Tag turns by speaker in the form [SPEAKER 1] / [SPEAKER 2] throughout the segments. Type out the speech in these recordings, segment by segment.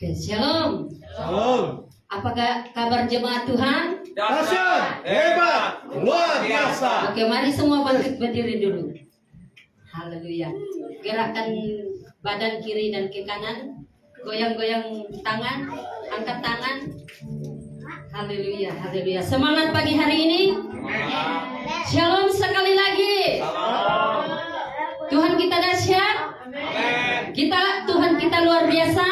[SPEAKER 1] Oke, shalom.
[SPEAKER 2] Shalom.
[SPEAKER 1] Apakah kabar jemaat Tuhan?
[SPEAKER 2] Dahsyat, hebat, luar biasa.
[SPEAKER 1] Oke, mari semua bangkit berdiri dulu. Haleluya. Gerakkan badan kiri dan ke kanan. Goyang-goyang tangan, angkat tangan. Haleluya, haleluya. Semangat pagi hari ini. Shalom sekali lagi. Tuhan kita dahsyat. Tuhan kita luar biasa.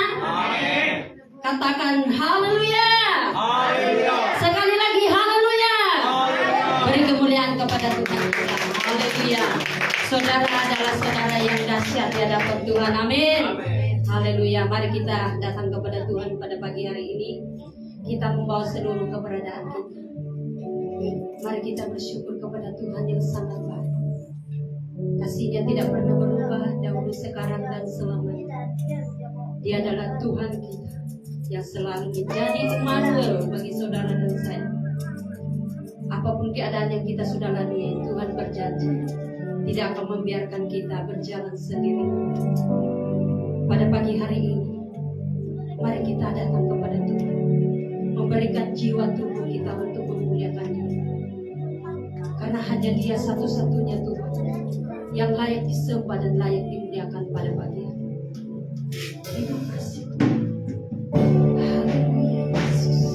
[SPEAKER 1] Katakan haleluya. Sekali lagi haleluya. Beri kemuliaan kepada Tuhan kita. Haleluya. Saudara adalah saudara yang dahsyat di hadapan Tuhan. Amin. Haleluya. Mari kita datang kepada Tuhan pada pagi hari ini. Kita membawa seluruh keberadaan kita. Mari kita bersyukur kepada Tuhan yang sangat baik. Kasih-Nya tidak pernah berubah, dahulu, sekarang, dan selamanya. Dia adalah Tuhan kita yang selalu menjadi Immanuel bagi saudara dan saya. Apapun keadaan yang kita sudah lalui, Tuhan berjanji tidak akan membiarkan kita berjalan sendiri. Pada pagi hari ini, mari kita datang kepada Tuhan, memberikan jiwa tubuh kita untuk memuliakan Dia. Karena hanya Dia satu-satunya Tuhan yang layak disembah dan layak dimuliakan pada pagi hari. Terima kasih Tuhan. Haleluya Yesus.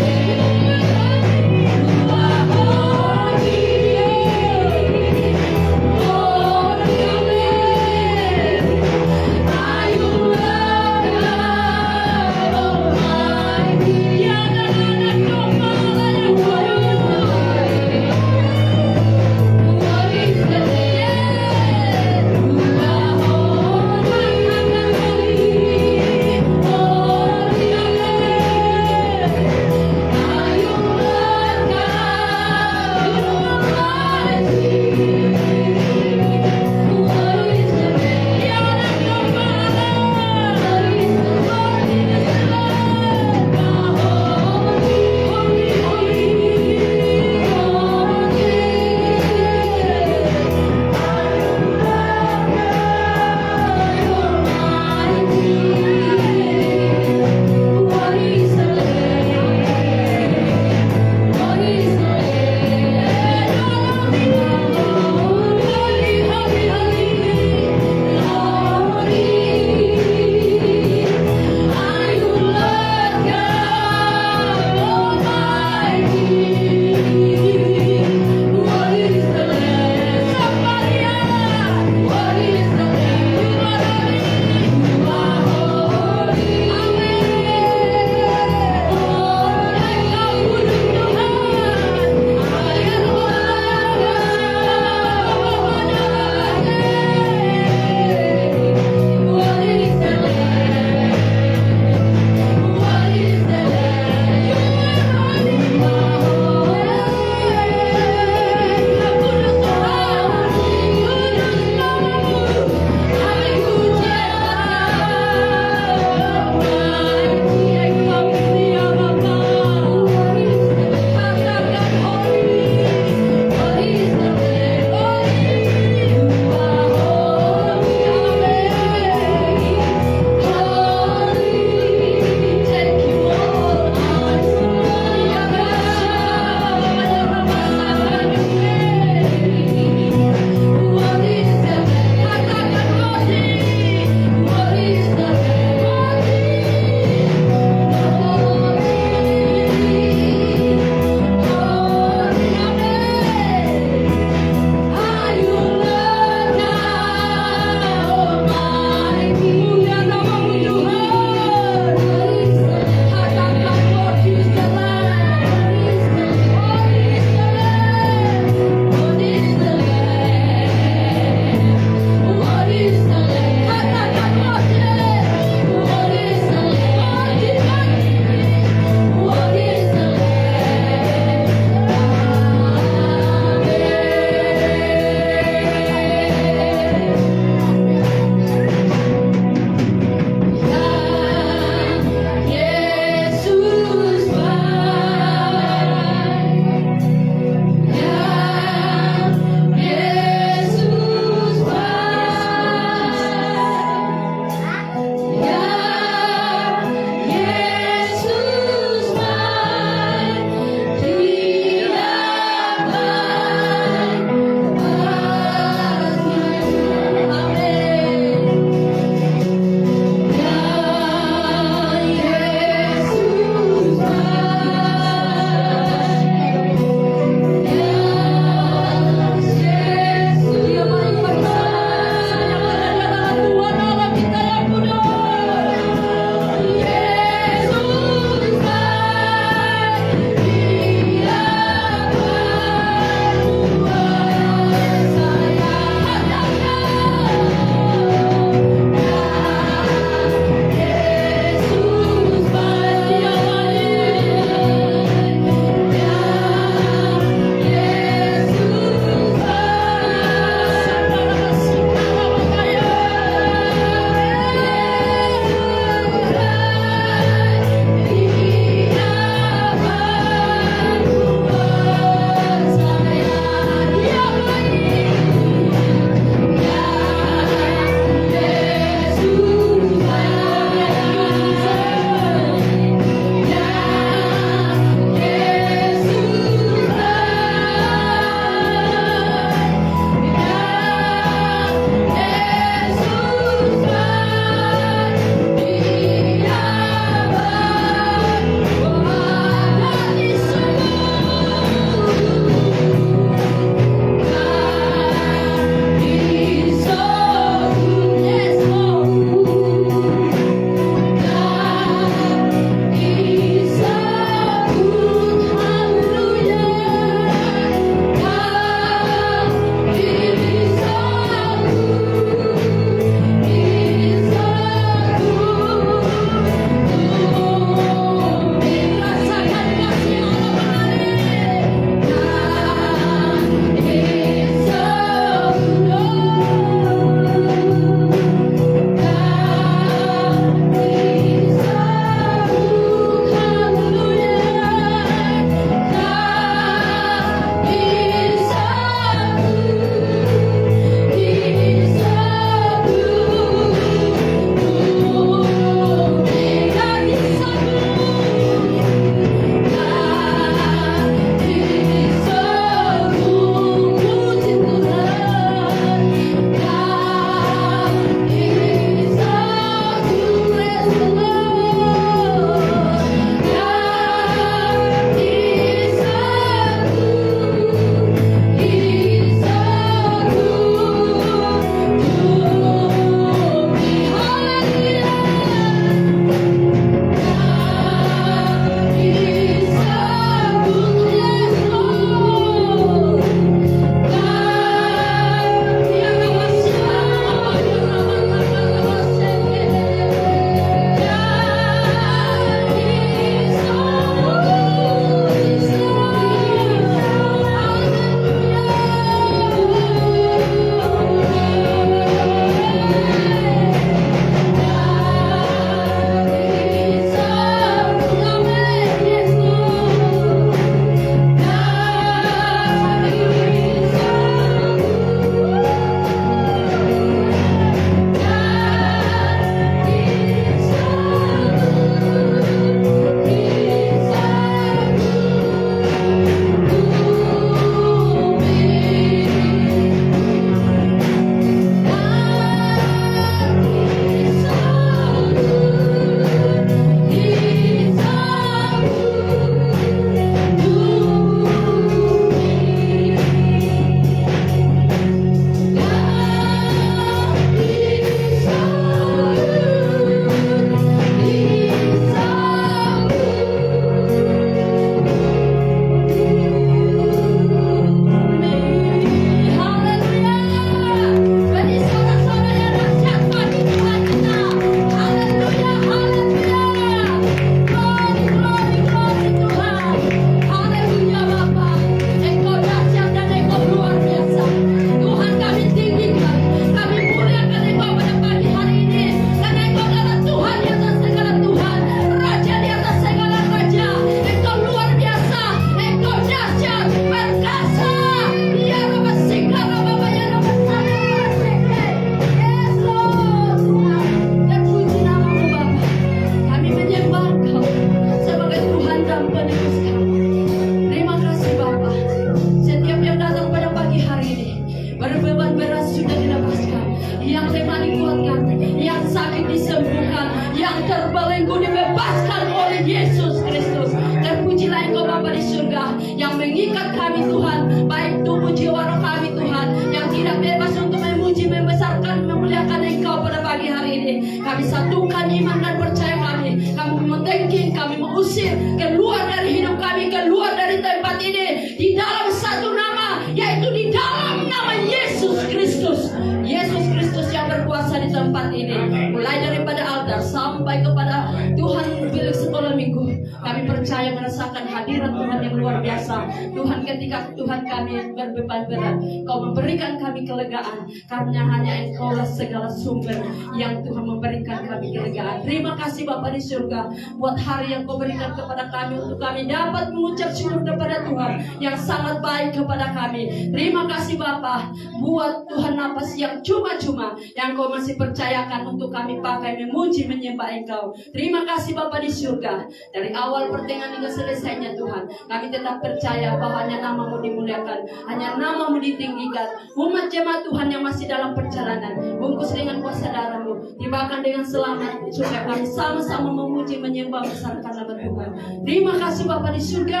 [SPEAKER 1] Tuhan yang terbelenggu dibebaskan oleh Yesus Kristus. Terpujilah Engkau Bapa di surga yang mengikat kami Tuhan, baik tubuh jiwa roh kami Tuhan, yang tidak bebas untuk memuji, membesarkan, memuliakan Engkau pada pagi hari ini. Kami satukan iman dan percaya kami. Kami mentengking, kami mengusir keluar dari hidup kami, keluar dari tempat ini di dalam satu nama, yaitu di dalam nama Yesus Kristus. Yesus Kristus yang berkuasa di tempat ini, mulai daripada altar sampai kepada Tuhan bilik sekolah minggu. Kami percaya merasakan hadirat Tuhan yang luar biasa. Tuhan, ketika Tuhan kami berbeban berat, Kau memberikan kami kelegaan, karena hanya Engkau lah segala sumber yang Tuhan memberikan kami kelegaan. Terima kasih Bapa di surga buat hari yang Kau berikan kepada kami, untuk kami dapat mengucap syukur kepada Tuhan yang sangat baik kepada kami. Terima kasih Bapa buat Tuhan napas yang cuma-cuma yang Kau masih percayakan untuk kami pakai memuji menyembah Engkau. Terima kasih Bapa di surga. Dari awal pertengahan hingga selesainya Tuhan, kami tetap percaya bahwa hanya nama-Mu dimuliakan, hanya nama-Mu ditinggikan. Umat jemaat Tuhan yang masih dalam perjalanan, bungkus dengan kuasa darah-Mu, tibakan dengan selamat, supaya kami sama-sama memuji menyembah besarkan nama Tuhan. Terima kasih Bapa di surga.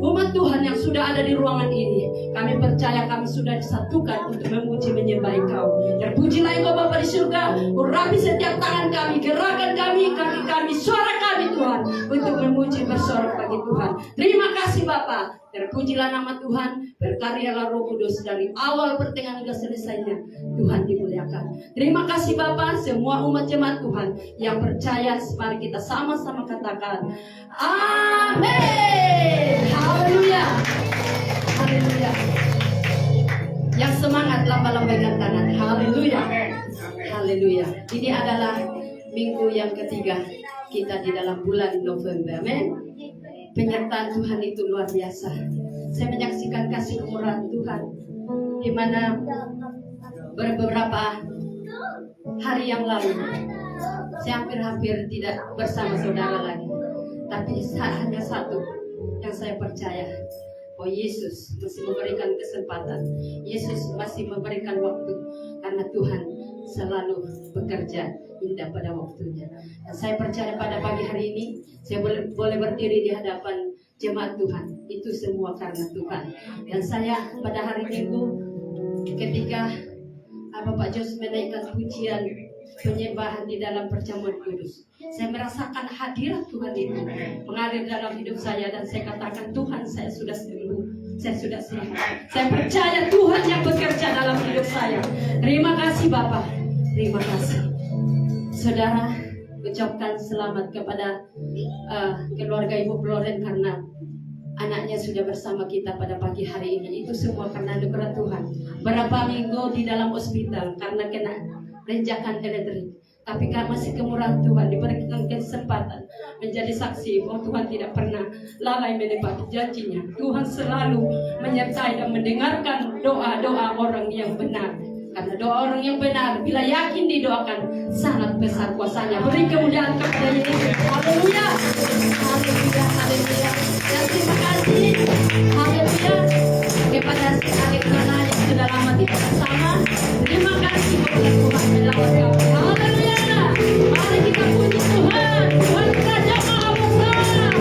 [SPEAKER 1] Umat Tuhan yang sudah ada di ruangan ini, kami percaya kami sudah disatukan untuk memuji menyembah Engkau. Terpujilah Engkau Bapa di surga. Urapi setiap tangan kami, gerakan kami, kaki kami, suara kami Tuhan, untuk memuji bersorak bagi Tuhan. Terima kasih Bapa. Terpujilah nama Tuhan, berkaryalah Roh Kudus dari awal pertengahan hingga selesainya. Tuhan dimuliakan. Terima kasih Bapa. Semua umat jemaat Tuhan yang percaya, mari kita sama-sama katakan amin. Haleluya. Haleluya. Yang semangat lambaikan tangan. Haleluya. Haleluya. Ini adalah minggu yang ketiga kita di dalam bulan November. Amin. Penyertaan Tuhan itu luar biasa. Saya menyaksikan kasih kemurahan Tuhan, di mana beberapa hari yang lalu saya hampir-hampir tidak bersama saudara lagi. Tapi hanya satu yang saya percaya, oh Yesus masih memberikan kesempatan, Yesus masih memberikan waktu, karena Tuhan selalu bekerja indah pada waktunya. Dan saya percaya pada pagi hari ini saya boleh berdiri di hadapan jemaat Tuhan, itu semua karena Tuhan. Dan saya pada hari Minggu ketika Bapak Jos menaikkan pujian penyembahan di dalam perjamuan kudus, saya merasakan hadirat Tuhan itu mengalir dalam hidup saya, dan saya katakan, Tuhan, saya sudah sembuh, saya sudah sehat. Saya percaya Tuhan yang bekerja dalam hidup saya. Terima kasih Bapak, terima kasih. Saudara, ucapkan selamat kepada keluarga Ibu Floren karena anaknya sudah bersama kita pada pagi hari ini. Itu semua karena anugerah Tuhan. Berapa minggu di dalam hospital karena kena renjakan elektrik, tapi masih kemurahan Tuhan diberikan kesempatan menjadi saksi bahwa Tuhan tidak pernah lalai menepati janjinya. Tuhan selalu menyertai dan mendengarkan doa-doa orang yang benar. Karena doa orang yang benar, bila yakin didoakan, sangat besar kuasanya. Beri kemuliaan kepada Yesus. Haleluya. Haleluya. Haleluya. Dan terima kasih. Haleluya. Kepada adik-adik yang sudah lama tidak bersama. Terima kasih kepada Tuhan melawat kami. Haleluya. Mari kita puji Tuhan. Tuhan Raja Maha Besar.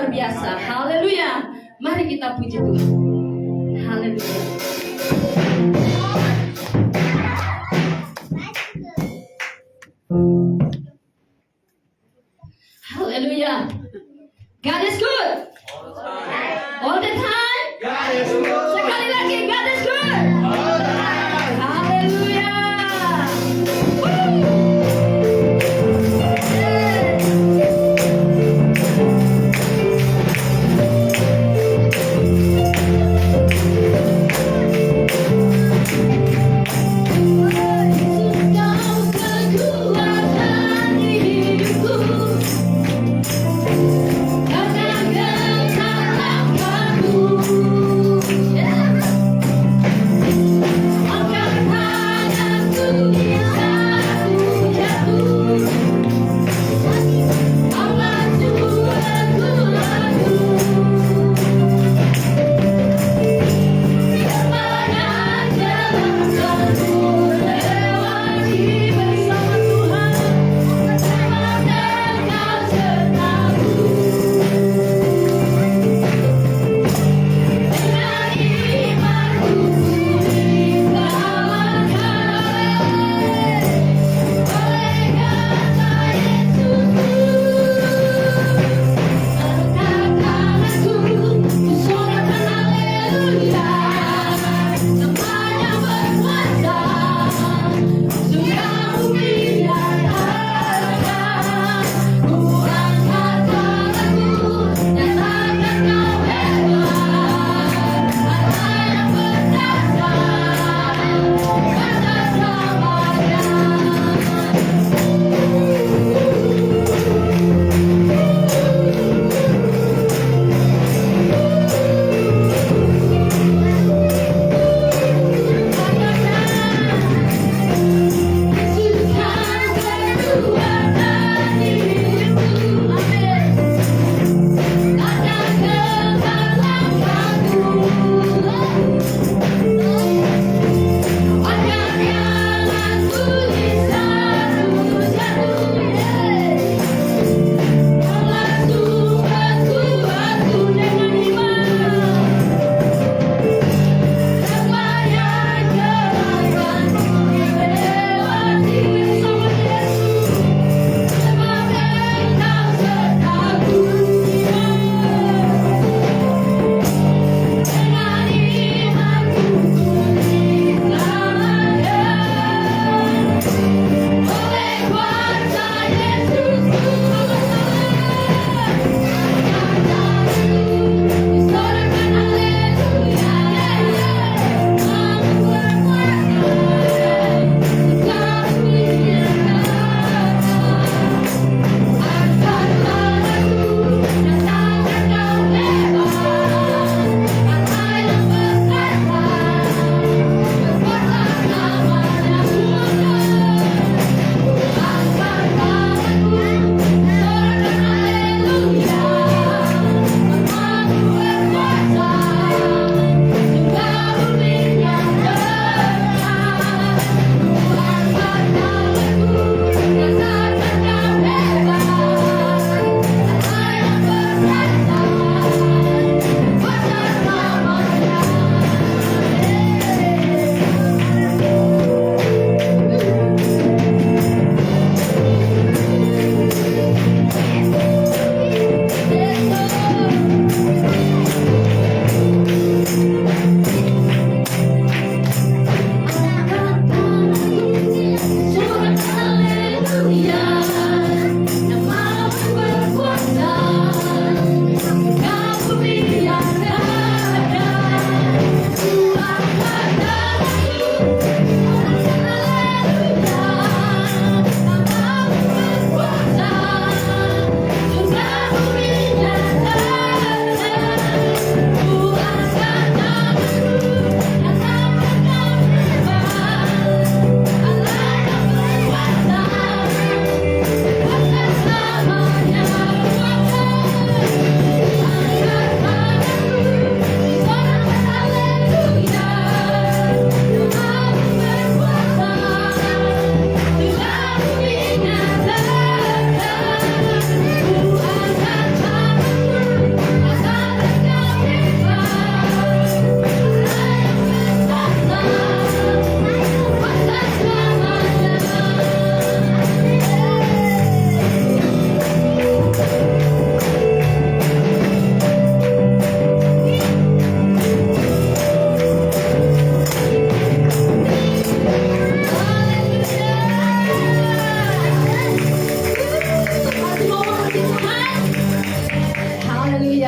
[SPEAKER 1] luar biasa. Haleluya. Mari kita puji Tuhan. Haleluya. Haleluya. God is good. All the time.
[SPEAKER 2] God is good.
[SPEAKER 1] Sekali lagi, God is good.
[SPEAKER 2] All the time.
[SPEAKER 1] Haleluya. Yeah.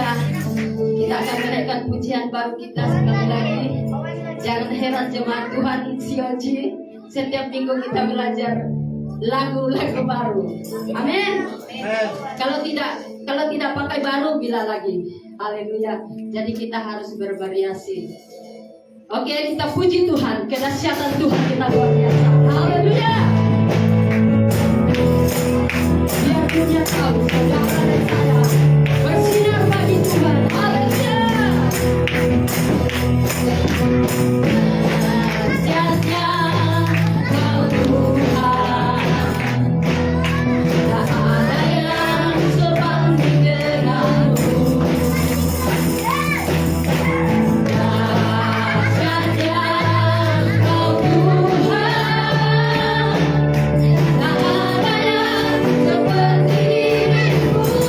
[SPEAKER 1] Haleluya. Kita akan menaikkan pujian baru kita sekali lagi. Jangan heran jemaat Tuhan Sioji, setiap minggu kita belajar lagu-lagu baru. Amin. Kalau tidak pakai baru bila lagi. Haleluya. Jadi kita harus bervariasi. Oke, kita puji Tuhan. Kedahsyatan Tuhan kita luar biasa. Haleluya. Biar dunia tahu saudara dan saya bersinar bagi Tuhan. Haleluya. Dahsyatnya Kau Tuhan, tak ada yang sebanding denganmu. Dahsyatnya Kau Tuhan, tak ada yang seperti dirimu.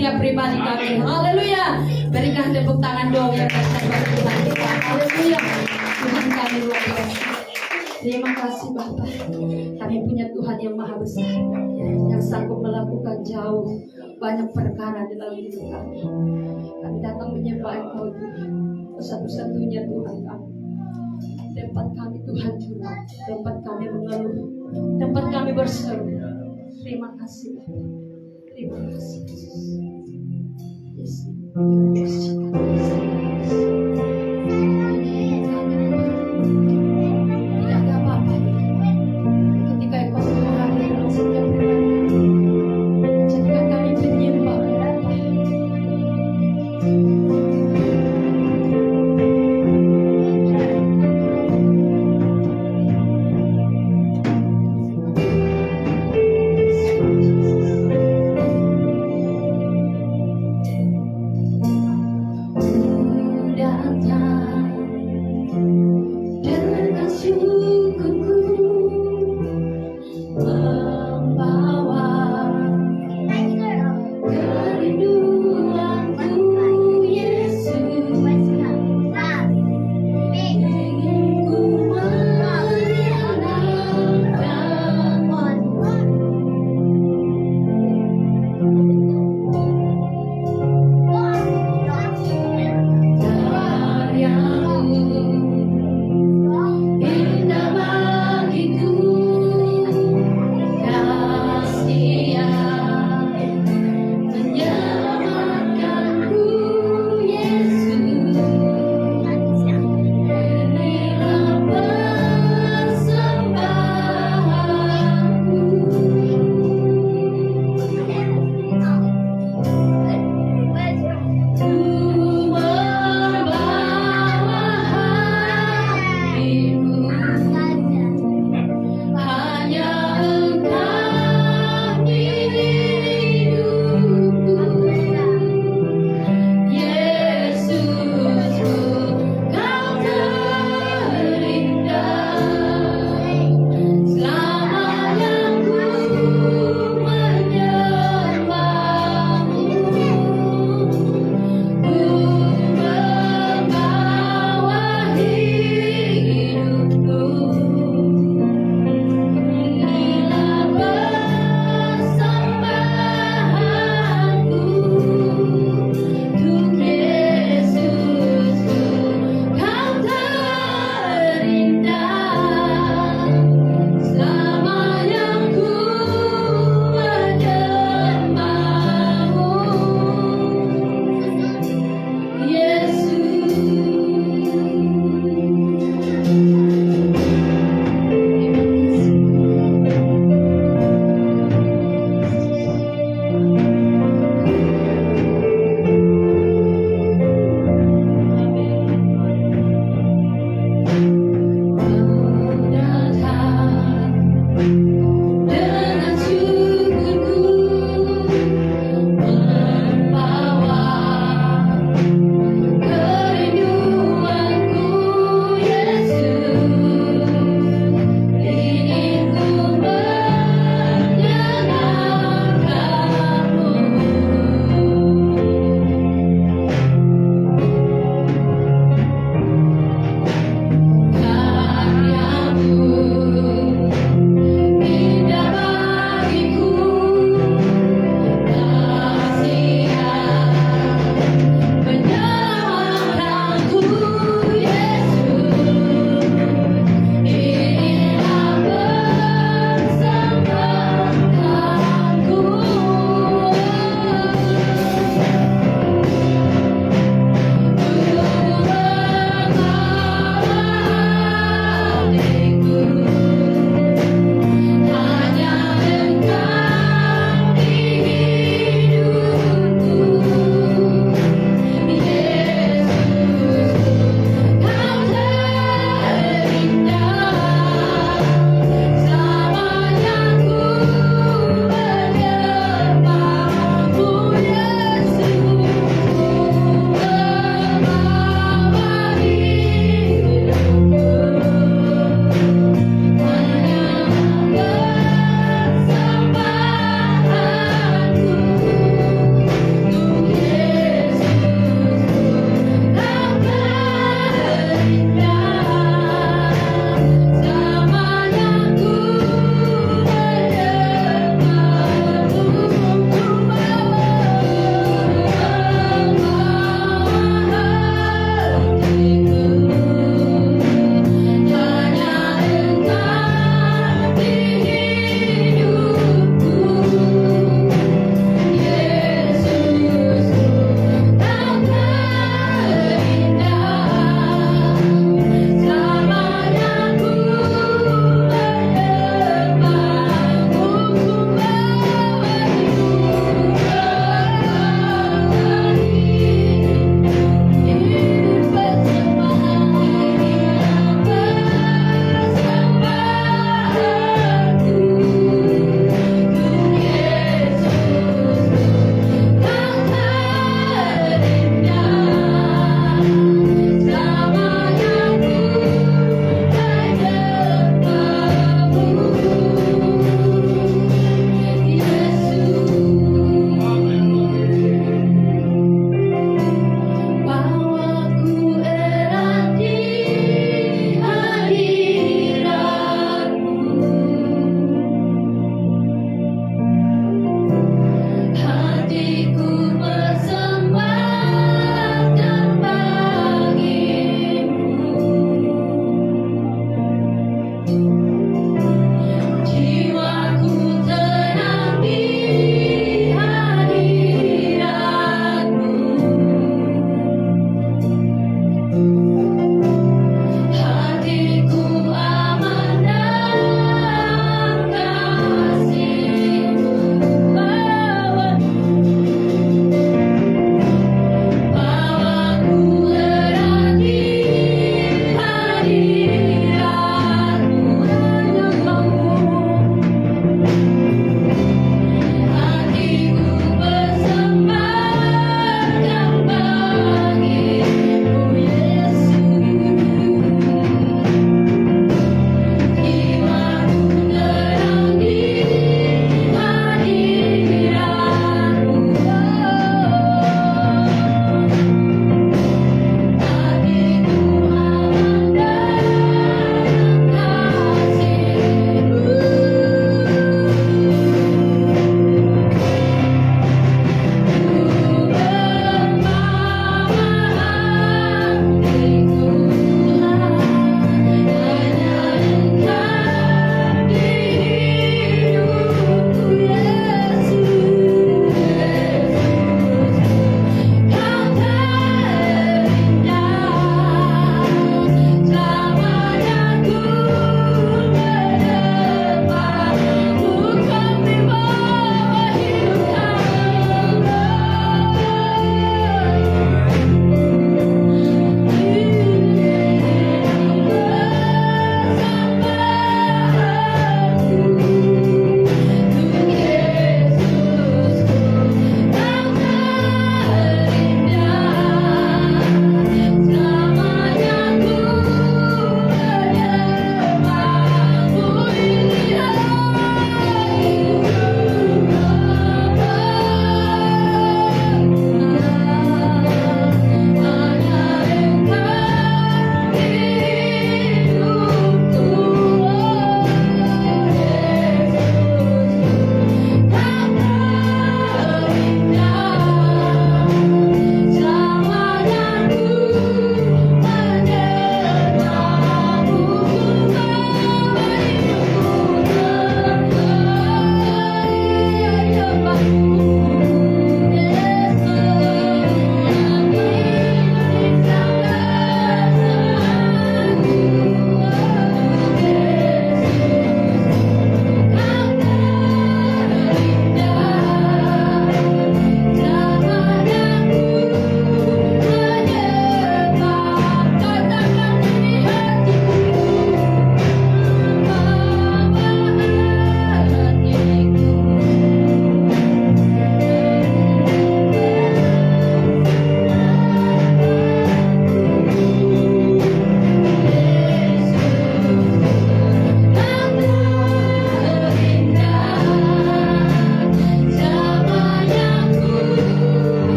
[SPEAKER 1] setiap pribadi kami. Haleluya. Berikan tepuk tangan dong yang dahsyat bagi Tuhan kita. Haleluya. Tuhan kami luar biasa. Terima kasih Bapa. Kami punya Tuhan yang maha besar, yang sanggup melakukan jauh banyak perkara di dalam hidup kami. Kami datang menyembah Engkau Tuhan, satu-satunya Tuhan kami. Tempat kami Tuhan curhat, tempat kami mengeluh, tempat kami berseru. Terima kasih Bapa. Terima kasih Yesus. Yes. Tidak ada apa-apa ketika Engkau mengurapi dalam setiap pribadi. Jadikan kami penyembah.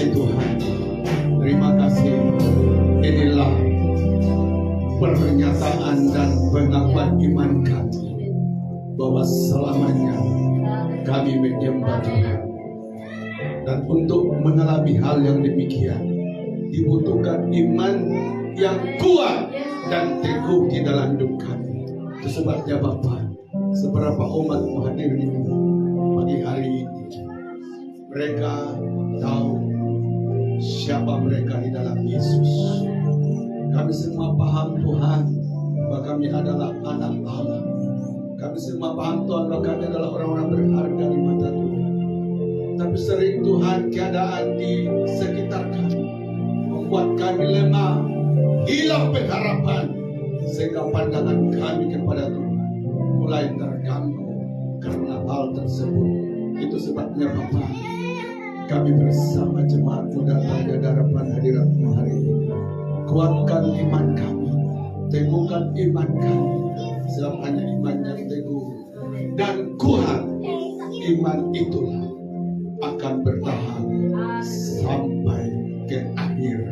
[SPEAKER 2] kasih Tuhan. Terima kasih. Inilah pernyataan dan pengakuan iman kami bahwa selamanya kami menyembah Tuhan. Dan untuk mengalami hal yang demikian dibutuhkan iman yang kuat dan teguh di dalam hidup kami. Itu sebabnya Bapak, seberapa umat hadir di pagi hari ini, mereka tahu siapa mereka di dalam Yesus. Kami semua paham Tuhan bahwa kami adalah anak Allah. Kami semua paham Tuhan bahwa kami adalah orang-orang berharga di mata Tuhan. Tapi sering Tuhan keadaan di sekitar kami membuat kami lemah, hilang pengharapan, sehingga pandangan kami kepada Tuhan mulai terganggu karena hal tersebut. Itu sebabnya Bapak, kami bersama jemaat muda pada hadapan hadiratmu hari ini, kuatkan iman kami, teguhkan iman kami, sebab hanya iman yang teguh dan kuat, iman itulah akan bertahan sampai ke akhir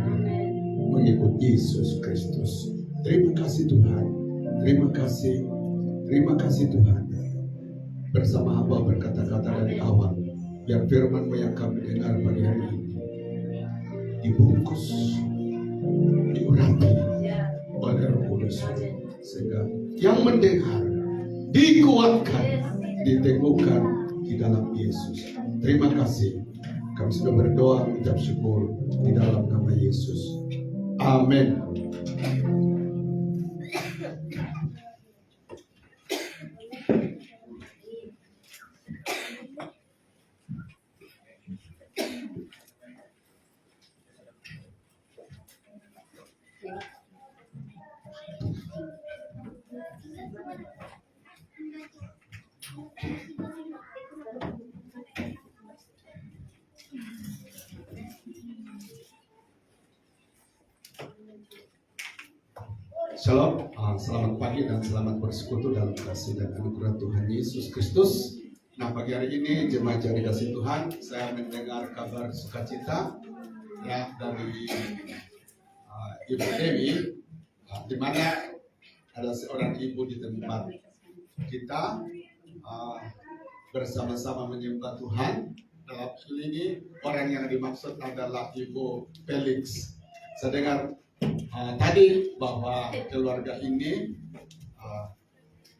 [SPEAKER 2] mengikut Yesus Kristus. Terima kasih Tuhan, terima kasih Tuhan. Bersama hamba berkata-kata dari awal, biar firman-Mu yang kami dengar pagi hari ini dibungkus, diurapi oleh Roh Kudus, sehingga yang mendengar dikuatkan, diteguhkan di dalam Yesus. Terima kasih. Kami sudah berdoa mengucap syukur di dalam nama Yesus. Amin. Shalom, selamat pagi dan selamat bersekutu dalam kasih dan anugerah Tuhan Yesus Kristus. Nah, pagi hari ini jemaat yang dikasih Tuhan, saya mendengar kabar sukacita ya dari Ibu Dewi, di mana ada seorang ibu di tempat kita bersama-sama menyembah Tuhan. Dalam hal ini orang yang dimaksud adalah Ibu Felix. Saya dengar tadi bahwa keluarga ini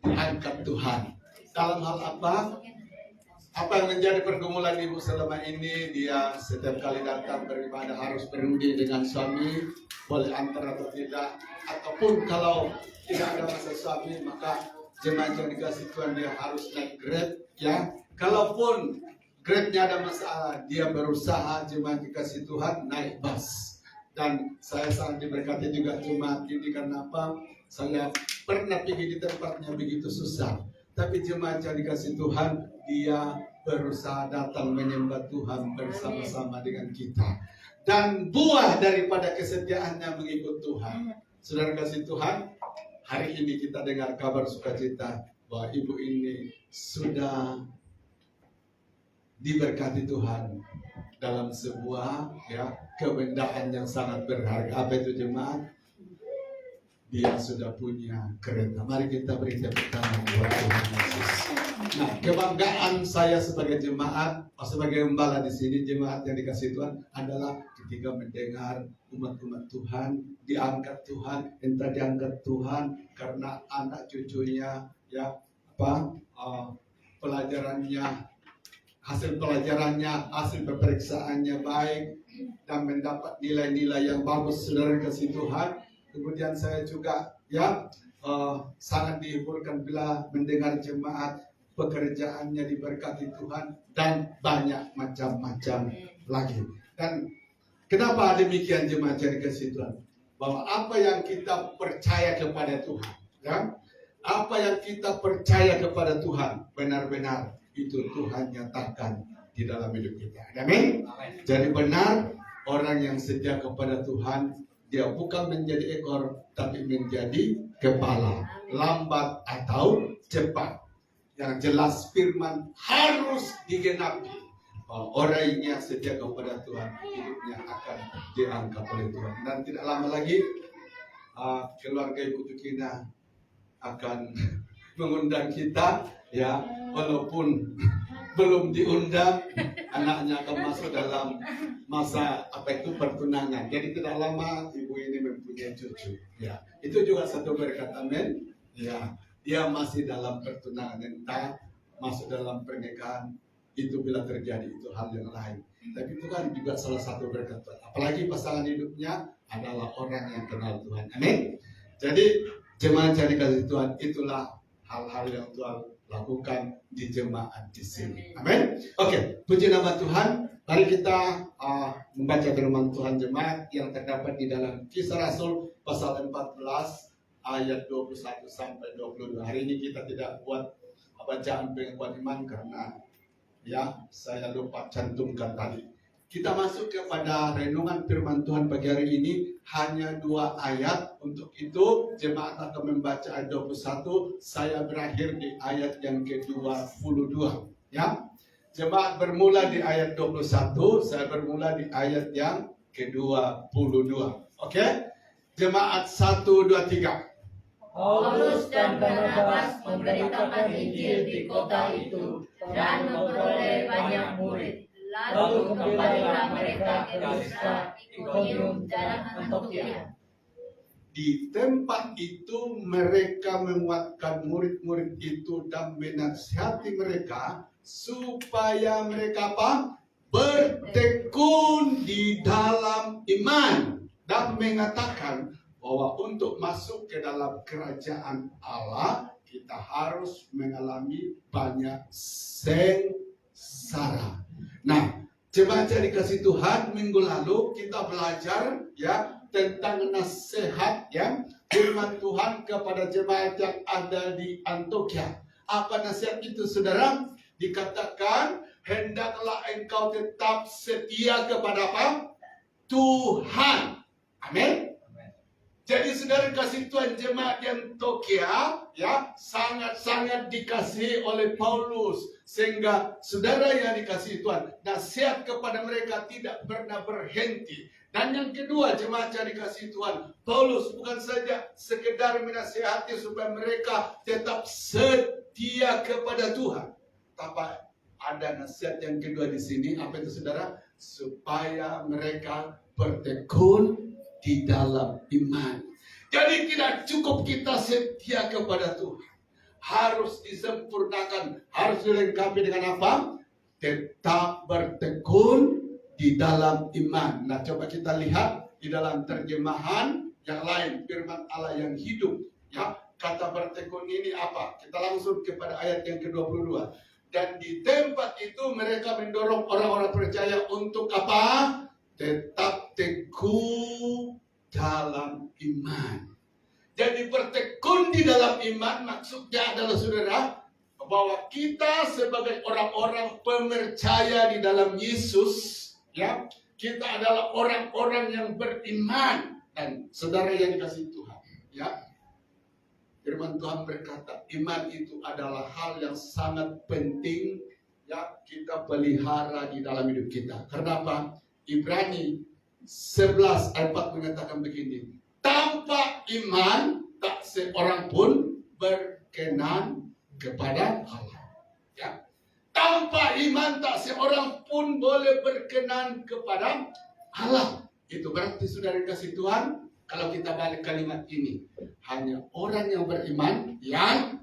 [SPEAKER 2] diangkat Tuhan. Dalam hal apa? Apa yang menjadi pergumulan ibu selama ini? Dia setiap kali datang beribadah harus berunding dengan suami, boleh antar atau tidak. Ataupun kalau tidak ada masa suami, maka jemaat yang dikasih Tuhan dia harus naik Grab, ya. Kalaupun Grabnya ada masalah, dia berusaha jemaat dikasih Tuhan naik bus. Dan saya sangat diberkati juga jemaat ini karena apa? Saya pernah pergi di tempatnya begitu susah. Tapi jemaat yang dikasih Tuhan, dia berusaha datang menyembah Tuhan bersama-sama dengan kita. Dan buah daripada kesetiaannya mengikut Tuhan. Saudara kasih Tuhan, hari ini kita dengar kabar sukacita bahwa ibu ini sudah diberkati Tuhan dalam sebuah kebendaan yang sangat berharga. Apa itu jemaat? Dia sudah punya kereta. Mari kita beri tepuk tangan buat Tuhan Yesus. Nah, kebanggaan saya sebagai jemaat, sebagai gembala di sini, jemaat yang dikasih Tuhan adalah ketika mendengar umat-umat Tuhan diangkat Tuhan, entah diangkat Tuhan karena anak cucunya pelajarannya, hasil pelajarannya, hasil pemeriksaannya baik dan mendapat nilai-nilai yang bagus, saudara kasih Tuhan. Kemudian saya juga sangat dihiburkan bila mendengar jemaat pekerjaannya diberkati Tuhan dan banyak macam-macam lagi. Dan kenapa demikian jemaat yang dikasih Tuhan? Bahwa apa yang kita percaya kepada Tuhan, apa yang kita percaya kepada Tuhan benar-benar itu Tuhan nyatakan di dalam hidup kita. Amin. Jadi benar, orang yang setia kepada Tuhan, dia bukan menjadi ekor tapi menjadi kepala, lambat atau cepat. Yang jelas firman harus digenapi. Orang yang setia kepada Tuhan, hidupnya akan diangkat oleh Tuhan. Dan tidak lama lagi keluarga Ibu Tukina akan mengundang kita, ya, walaupun belum diundang, anaknya akan masuk dalam masa pertunangan. Jadi tidak lama ibu ini mempunyai cucu, ya. Itu juga satu berkat, amin. Ya, dia masih dalam pertunangan, entah masuk dalam pernikahan, itu bila terjadi itu hal yang lain. Tapi itu kan juga salah satu berkat Tuhan. Apalagi pasangan hidupnya adalah orang yang kenal Tuhan, amin. Jadi jemaat yang dikasihi Tuhan, itulah hal-hal yang Tuhan lakukan di jemaat di sini. Amin. Oke, puji nama Tuhan. Mari kita membaca firman Tuhan jemaat yang terdapat di dalam Kisah Rasul pasal 14 ayat 21 sampai 22. Hari ini kita tidak buat bacaan penguat iman karena ya saya lupa cantumkan tadi. Kita masuk kepada renungan firman Tuhan pagi hari ini, hanya 2 ayat. Untuk itu jemaat akan membaca ayat 21, saya berakhir di ayat yang ke-22, ya. Jemaat bermula di ayat 21, saya bermula di ayat yang ke-22. Oke? Jemaat 1, 2, 3.
[SPEAKER 3] Paulus dan Barnabas memberitakan Injil di kota itu dan memperoleh banyak murid. Lalu kembalilah mereka ke Listra, Ikonium, dan Antiokhia.
[SPEAKER 2] Di tempat itu mereka menguatkan murid-murid itu dan menasihati mereka supaya mereka apa? Bertekun di dalam iman dan mengatakan bahwa untuk masuk ke dalam kerajaan Allah kita harus mengalami banyak sengsara. Nah, jemaat yang dikasih Tuhan, minggu lalu kita belajar ya tentang nasihat ya firman Tuhan kepada jemaat yang ada di Antiokhia. Apa nasihat itu, saudara? Dikatakan hendaklah engkau tetap setia kepada apa? Tuhan. Amin. Jadi saudara kasih Tuhan, jemaat yang Antiokhia ya sangat-sangat dikasihi oleh Paulus, sehingga saudara yang dikasihi Tuhan, nasihat kepada mereka tidak pernah berhenti. Dan yang kedua, jemaat yang dikasihi Tuhan, Paulus bukan saja sekedar menasihati supaya mereka tetap setia kepada Tuhan, tapi ada nasihat yang kedua di sini. Apa itu, saudara? Supaya mereka bertekun di dalam iman. Jadi tidak cukup kita setia kepada Tuhan, harus disempurnakan, harus dilengkapi dengan apa? Tetap bertekun di dalam iman. Nah, coba kita lihat di dalam terjemahan yang lain, firman Allah yang hidup, ya. Kata bertekun ini apa? Kita langsung kepada ayat yang ke-22. Dan di tempat itu mereka mendorong orang-orang percaya untuk apa? Tetap teguh dalam iman. Jadi bertekun di dalam iman maksudnya adalah, saudara, bahwa kita sebagai orang-orang pemercaya di dalam Yesus, ya, kita adalah orang-orang yang beriman. Dan saudara yang dikasihi Tuhan, ya, firman Tuhan berkata iman itu adalah hal yang sangat penting, ya, kita pelihara di dalam hidup kita. Karena apa? Ibrani 11 ayat 4 mengatakan begini, tanpa iman tak seorang pun berkenan kepada Allah. Ya. Tanpa iman tak seorang pun boleh berkenan kepada Allah. Itu berarti saudara kasih Tuhan, kalau kita balik kalimat ini, hanya orang yang beriman yang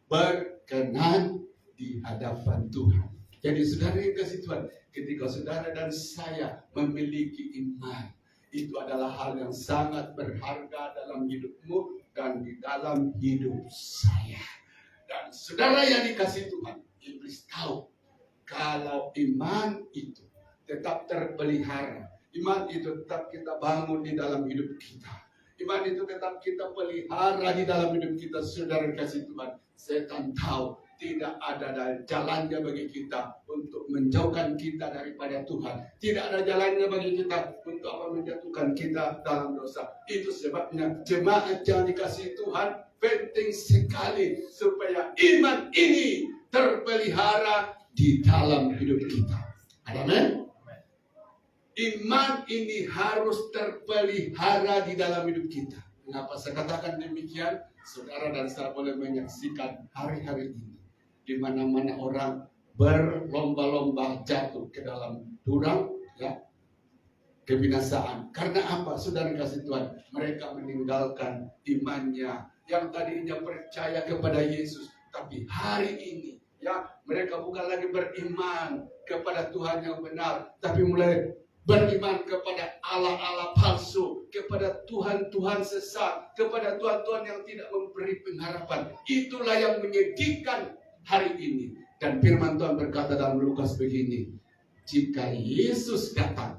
[SPEAKER 2] berkenan di hadapan Tuhan. Jadi saudara yang kasih Tuhan, ketika saudara dan saya memiliki iman, itu adalah hal yang sangat berharga dalam hidupmu dan di dalam hidup saya. Dan saudara yang dikasih Tuhan, iblis tahu kalau iman itu tetap terpelihara, iman itu tetap kita bangun di dalam hidup kita, iman itu tetap kita pelihara di dalam hidup kita, saudara kasih Tuhan, setan tahu tidak ada jalannya bagi kita untuk menjauhkan kita daripada Tuhan. Tidak ada jalannya bagi kita untuk apa? Menjatuhkan kita dalam dosa. Itu sebabnya jemaat yang dikasihi Tuhan, penting sekali supaya iman ini terpelihara di dalam hidup kita. Amin. iman ini harus terpelihara di dalam hidup kita. Mengapa saya katakan demikian? Saudara dan saya boleh menyaksikan hari-hari ini di mana-mana orang berlomba-lomba jatuh ke dalam jurang, ya, kebinasaan. Karena apa? Saudara kasih Tuhan, mereka meninggalkan imannya yang tadinya percaya kepada Yesus, tapi hari ini, ya, mereka bukan lagi beriman kepada Tuhan yang benar, tapi mulai beriman kepada Allah-Allah palsu, kepada Tuhan-Tuhan sesat, kepada Tuhan-Tuhan yang tidak memberi pengharapan. Itulah yang menyedihkan hari ini. Dan firman Tuhan berkata dalam Lukas begini, jika Yesus datang,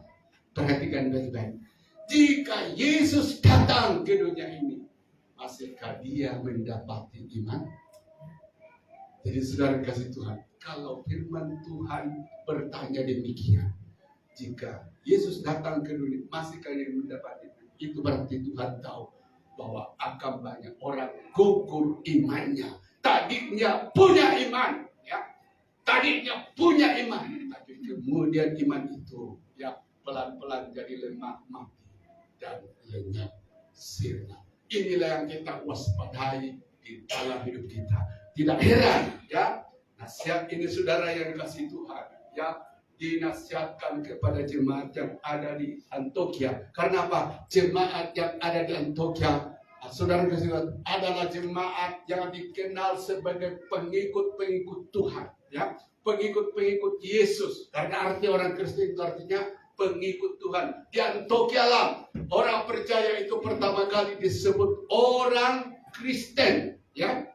[SPEAKER 2] perhatikan baik-baik, jika Yesus datang ke dunia ini, masihkah dia mendapati iman? Jadi saudara kasih Tuhan, kalau firman Tuhan bertanya demikian, jika Yesus datang ke dunia, masihkah dia mendapati iman? Itu berarti Tuhan tahu bahwa akan banyak orang gugur imannya. Tadinya punya iman, ya, tadinya punya iman, tapi kemudian iman itu, ya, pelan-pelan jadi lemah, mati, dan lenyap sirna. Inilah yang kita waspadai di dalam hidup kita. Tidak heran, ya, nasihat ini saudara yang dikasih Tuhan, ya, dinasihatkan kepada jemaat yang ada di Antioquia. Karena apa? Jemaat yang ada di Antioquia, saudara kasih Tuhan, adalah jemaat yang dikenal sebagai pengikut-pengikut Tuhan, ya, pengikut-pengikut Yesus. Karena arti orang Kristen itu artinya pengikut Tuhan. Di Antioquia lah orang percaya itu pertama kali disebut orang Kristen, ya,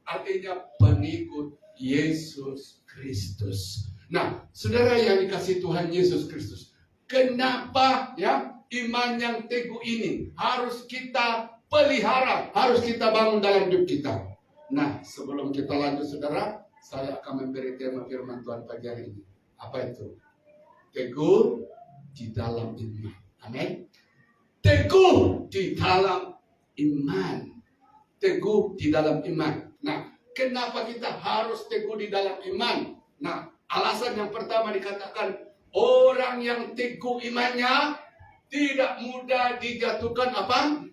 [SPEAKER 2] artinya pengikut Yesus Kristus. Nah, saudara yang dikasih Tuhan Yesus Kristus, kenapa, ya, iman yang teguh ini harus kita pelihara, harus kita bangun dalam hidup kita. Nah, sebelum kita lanjut saudara, saya akan memberi tema firman Tuhan pagi hari ini. Apa itu? Teguh di dalam iman. Amin. Teguh di dalam iman. Teguh di dalam iman. Nah, kenapa kita harus teguh di dalam iman? Nah, alasan yang pertama dikatakan, orang yang teguh imannya tidak mudah dijatuhkan apa?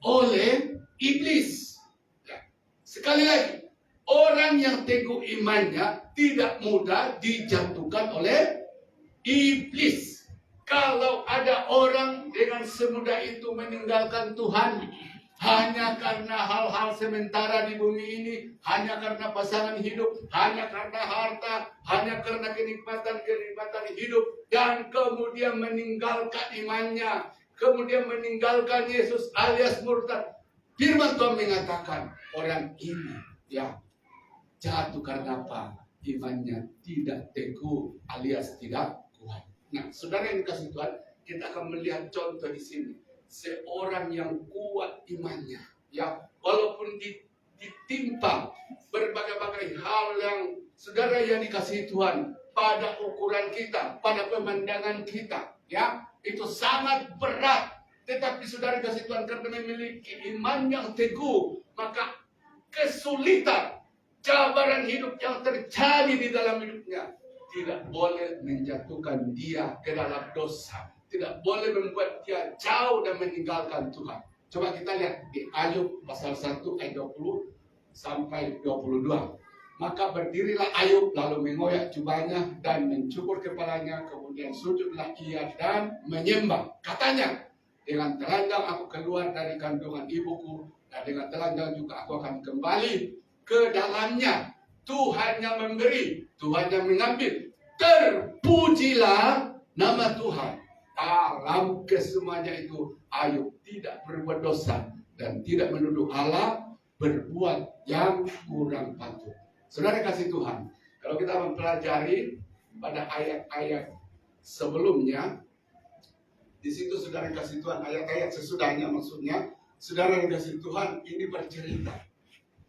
[SPEAKER 2] Oleh iblis. Ya. Sekali lagi, orang yang teguh imannya tidak mudah dijatuhkan oleh iblis. Kalau ada orang dengan semudah itu meninggalkan Tuhan hanya karena hal-hal sementara di bumi ini, hanya karena pasangan hidup, hanya karena harta, hanya karena kenikmatan-kenikmatan hidup, dan kemudian meninggalkan imannya, kemudian meninggalkan Yesus alias murtad. Firman Tuhan mengatakan orang ini, ya, jatuh karena apa? Imannya tidak teguh alias tidak kuat. Nah, saudara yang dikasih Tuhan, kita akan melihat contoh di sini. Seorang yang kuat imannya, ya, walaupun ditimpa berbagai-bagai hal yang saudara yang dikasih Tuhan pada ukuran kita, pada pemandangan kita, ya, itu sangat berat. Tetapi saudara kasih Tuhan karena memiliki iman yang teguh, maka kesulitan, cabaran hidup yang terjadi di dalam hidupnya tidak boleh menjatuhkan dia ke dalam dosa, tidak boleh membuat dia jauh dan meninggalkan Tuhan. Coba kita lihat di Ayub pasal 1 ayat 20 sampai 22. Maka berdirilah Ayub lalu mengoyak jubahnya dan mencukur kepalanya, kemudian sujudlah ia dan menyembah. Katanya, dengan telanjang aku keluar dari kandungan ibuku, dan dengan telanjang juga aku akan kembali ke dalamnya. Tuhan yang memberi, Tuhan yang mengambil. Terpujilah nama Tuhan. Dalam kesemuanya itu Ayub tidak berbuat dosa dan tidak menuduh Allah berbuat yang kurang patut. Saudara kasih Tuhan, kalau kita mempelajari pada ayat-ayat sebelumnya, di situ saudara kasih Tuhan, ayat-ayat sesudahnya maksudnya, saudara yang kasih Tuhan ini bercerita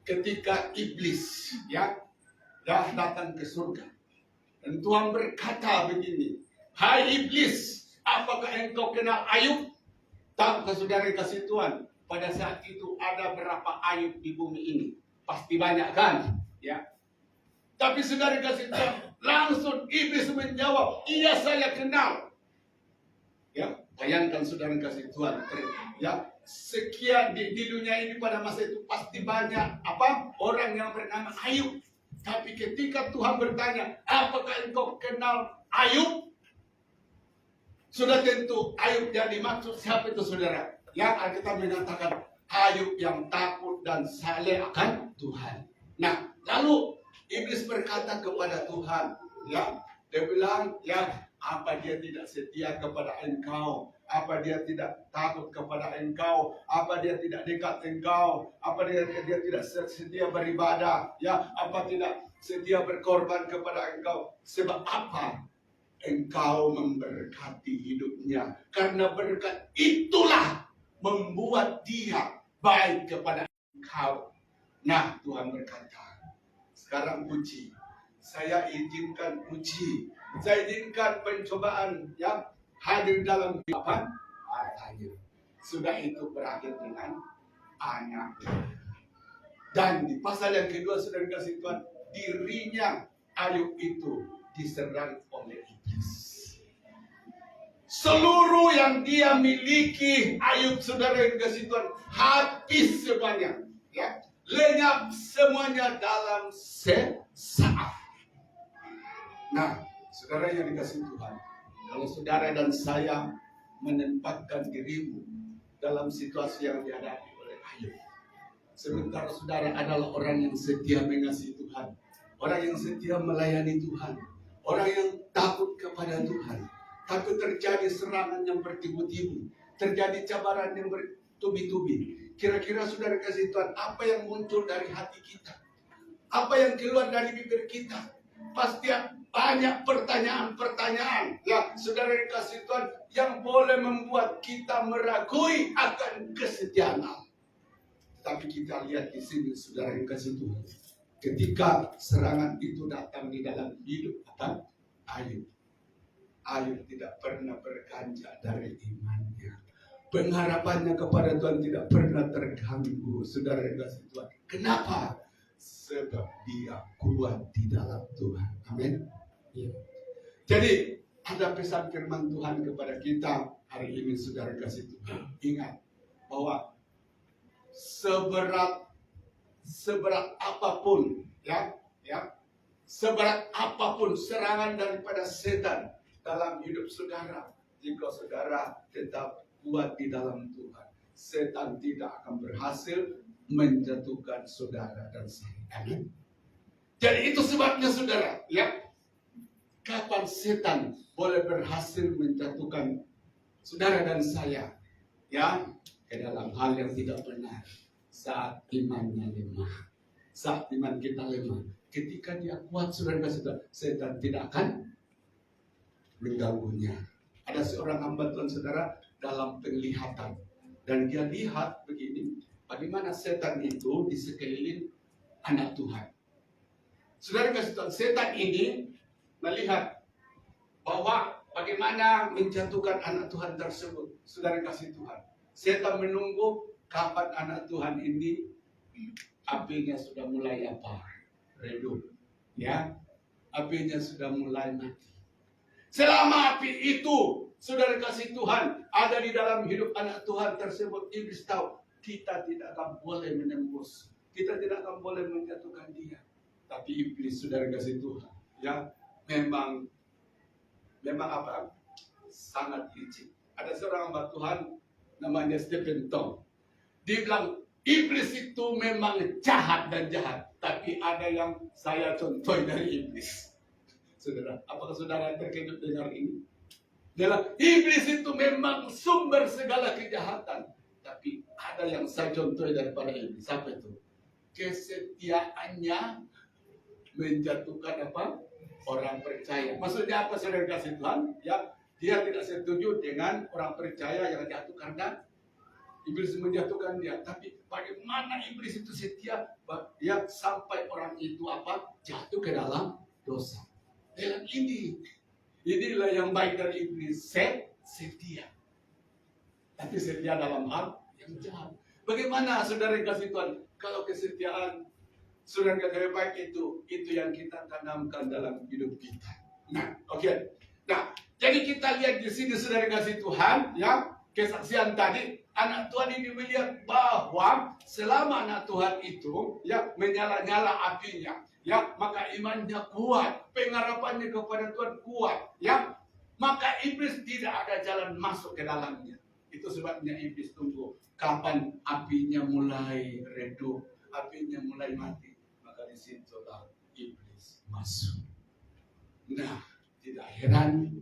[SPEAKER 2] ketika iblis, ya, dah datang ke surga. Dan Tuhan berkata begini, hai iblis, apakah engkau kenal Ayub? Tahukah saudara kasih Tuhan, pada saat itu ada berapa Ayub di bumi ini? Pasti banyak kan? Ya. Tapi saudara kasih Tuhan, langsung iblis menjawab, iya saya kenal. Ya, bayangkan saudara kasih Tuhan. Ya, sekian di dunia ini pada masa itu pasti banyak orang yang bernama Ayub. Tapi ketika Tuhan bertanya, apakah engkau kenal Ayub? Sudah tentu Ayub yang dimaksud siapa itu saudara? Yang Alkitab mengatakan Ayub yang takut dan saleh akan Tuhan. Nah, lalu iblis berkata kepada Tuhan, ya, dia bilang, ya, apa dia tidak setia kepada engkau? Apa dia tidak takut kepada engkau? Apa dia tidak dekat engkau? Apa dia tidak setia beribadah? Ya, apa tidak setia berkorban kepada engkau? Sebab apa engkau memberkati hidupnya? Karena berkat itulah membuat dia baik kepada engkau. Nah, Tuhan berkata, sekarang uji. Saya izinkan uji. Saya izinkan pencobaan yang hadir dalam kehidupan hartanya. Sudah itu berakhir dengan anak. Dan di pasal yang kedua sudah dikasih Tuhan, dirinya Ayub itu diserang oleh iblis. Seluruh yang dia miliki Ayub saudara yang dikasih Tuhan habis semuanya, ya, lenyap semuanya dalam sesaat. Nah, saudara yang dikasih Tuhan, kalau saudara dan saya menempatkan dirimu dalam situasi yang dihadapi oleh Ayub, sementara saudara adalah orang yang setia mengasihi Tuhan, orang yang setia melayani Tuhan, orang yang takut kepada Tuhan, tapi terjadi serangan yang bertubi-tubi, terjadi cabaran yang bertubi-tubi. Kira-kira saudara kasih Tuhan, apa yang muncul dari hati kita? Apa yang keluar dari bibir kita? Pasti banyak pertanyaan-pertanyaan ya saudara kasih Tuhan yang boleh membuat kita meragui akan kesetiaan Allah. Tapi kita lihat di sini saudara yang kasih Tuhan, ketika serangan itu datang di dalam hidup Ayub, Ayub tidak pernah berganjak dari imannya. Pengharapannya kepada Tuhan tidak pernah terganggu. Saudara yang kasih Tuhan, kenapa? Sebab dia kuat di dalam Tuhan. Amin. Ya. Jadi ada pesan firman Tuhan kepada kita hari ini saudara kasih Tuhan. Ingat bahwa seberat apapun seberat apapun serangan daripada setan dalam hidup saudara, jika saudara tetap kuat di dalam Tuhan, setan tidak akan berhasil menjatuhkan saudara dan saya. Amin. Jadi itu sebabnya saudara, ya, kapan setan boleh berhasil menjatuhkan saudara dan saya, ya, ke dalam hal yang tidak benar. Saat imannya lemah, saat iman kita lemah. Ketika dia kuat, saudara, setan tidak akan mengganggunya. Ada seorang hamba Tuhan saudara dalam penglihatan, dan dia lihat begini, bagaimana setan itu di sekeliling anak Tuhan. Saudara kasih Tuhan, setan ini melihat bahwa bagaimana menjatuhkan anak Tuhan tersebut. Saudara kasih Tuhan, setan menunggu kapan anak Tuhan ini apinya sudah mulai redup, ya, apinya sudah mulai mati. Selama api itu, saudara kasih Tuhan, ada di dalam hidup anak Tuhan tersebut, iblis tahu kita tidak akan boleh menembus, kita tidak akan boleh menjatuhkan dia. Tapi iblis, saudara kasih Tuhan, ya, memang sangat licik. Ada seorang hamba Tuhan namanya Stephen Tong. Dia bilang iblis itu memang jahat dan jahat, tapi ada yang saya contoh dari iblis. Saudara, apakah saudara terkejut dengar ini? Dalam iblis itu memang sumber segala kejahatan, tapi ada yang saya contoh daripada iblis. Apa itu? Kesetiaannya menjatuhkan orang percaya. Maksudnya apa, saudara kasih Tuhan? Ya, dia tidak setuju dengan orang percaya yang jatuh karena iblis menjatuhkan dia. Tapi bagaimana iblis itu setia, ya, sampai orang itu jatuh ke dalam dosa. Dalam inilah yang baik dari iblis, setia. Tapi setia dalam hal yang jahat. Bagaimana saudara kasih Tuhan? Kalau kesetiaan saudara yang baik itu yang kita tanamkan dalam hidup kita. Nah, oke. Nah, Jadi kita lihat di sini saudara kasih Tuhan, ya, kesaksian tadi, anak Tuhan ini melihat bahwa selama anak Tuhan itu, ya, menyala-nyala apinya, ya, maka imannya kuat, pengharapannya kepada Tuhan kuat, ya, maka iblis tidak ada jalan masuk ke dalamnya. Itu sebabnya iblis tunggu kapan apinya mulai redup, apinya mulai mati, maka disitulah iblis masuk. Nah, tidak heran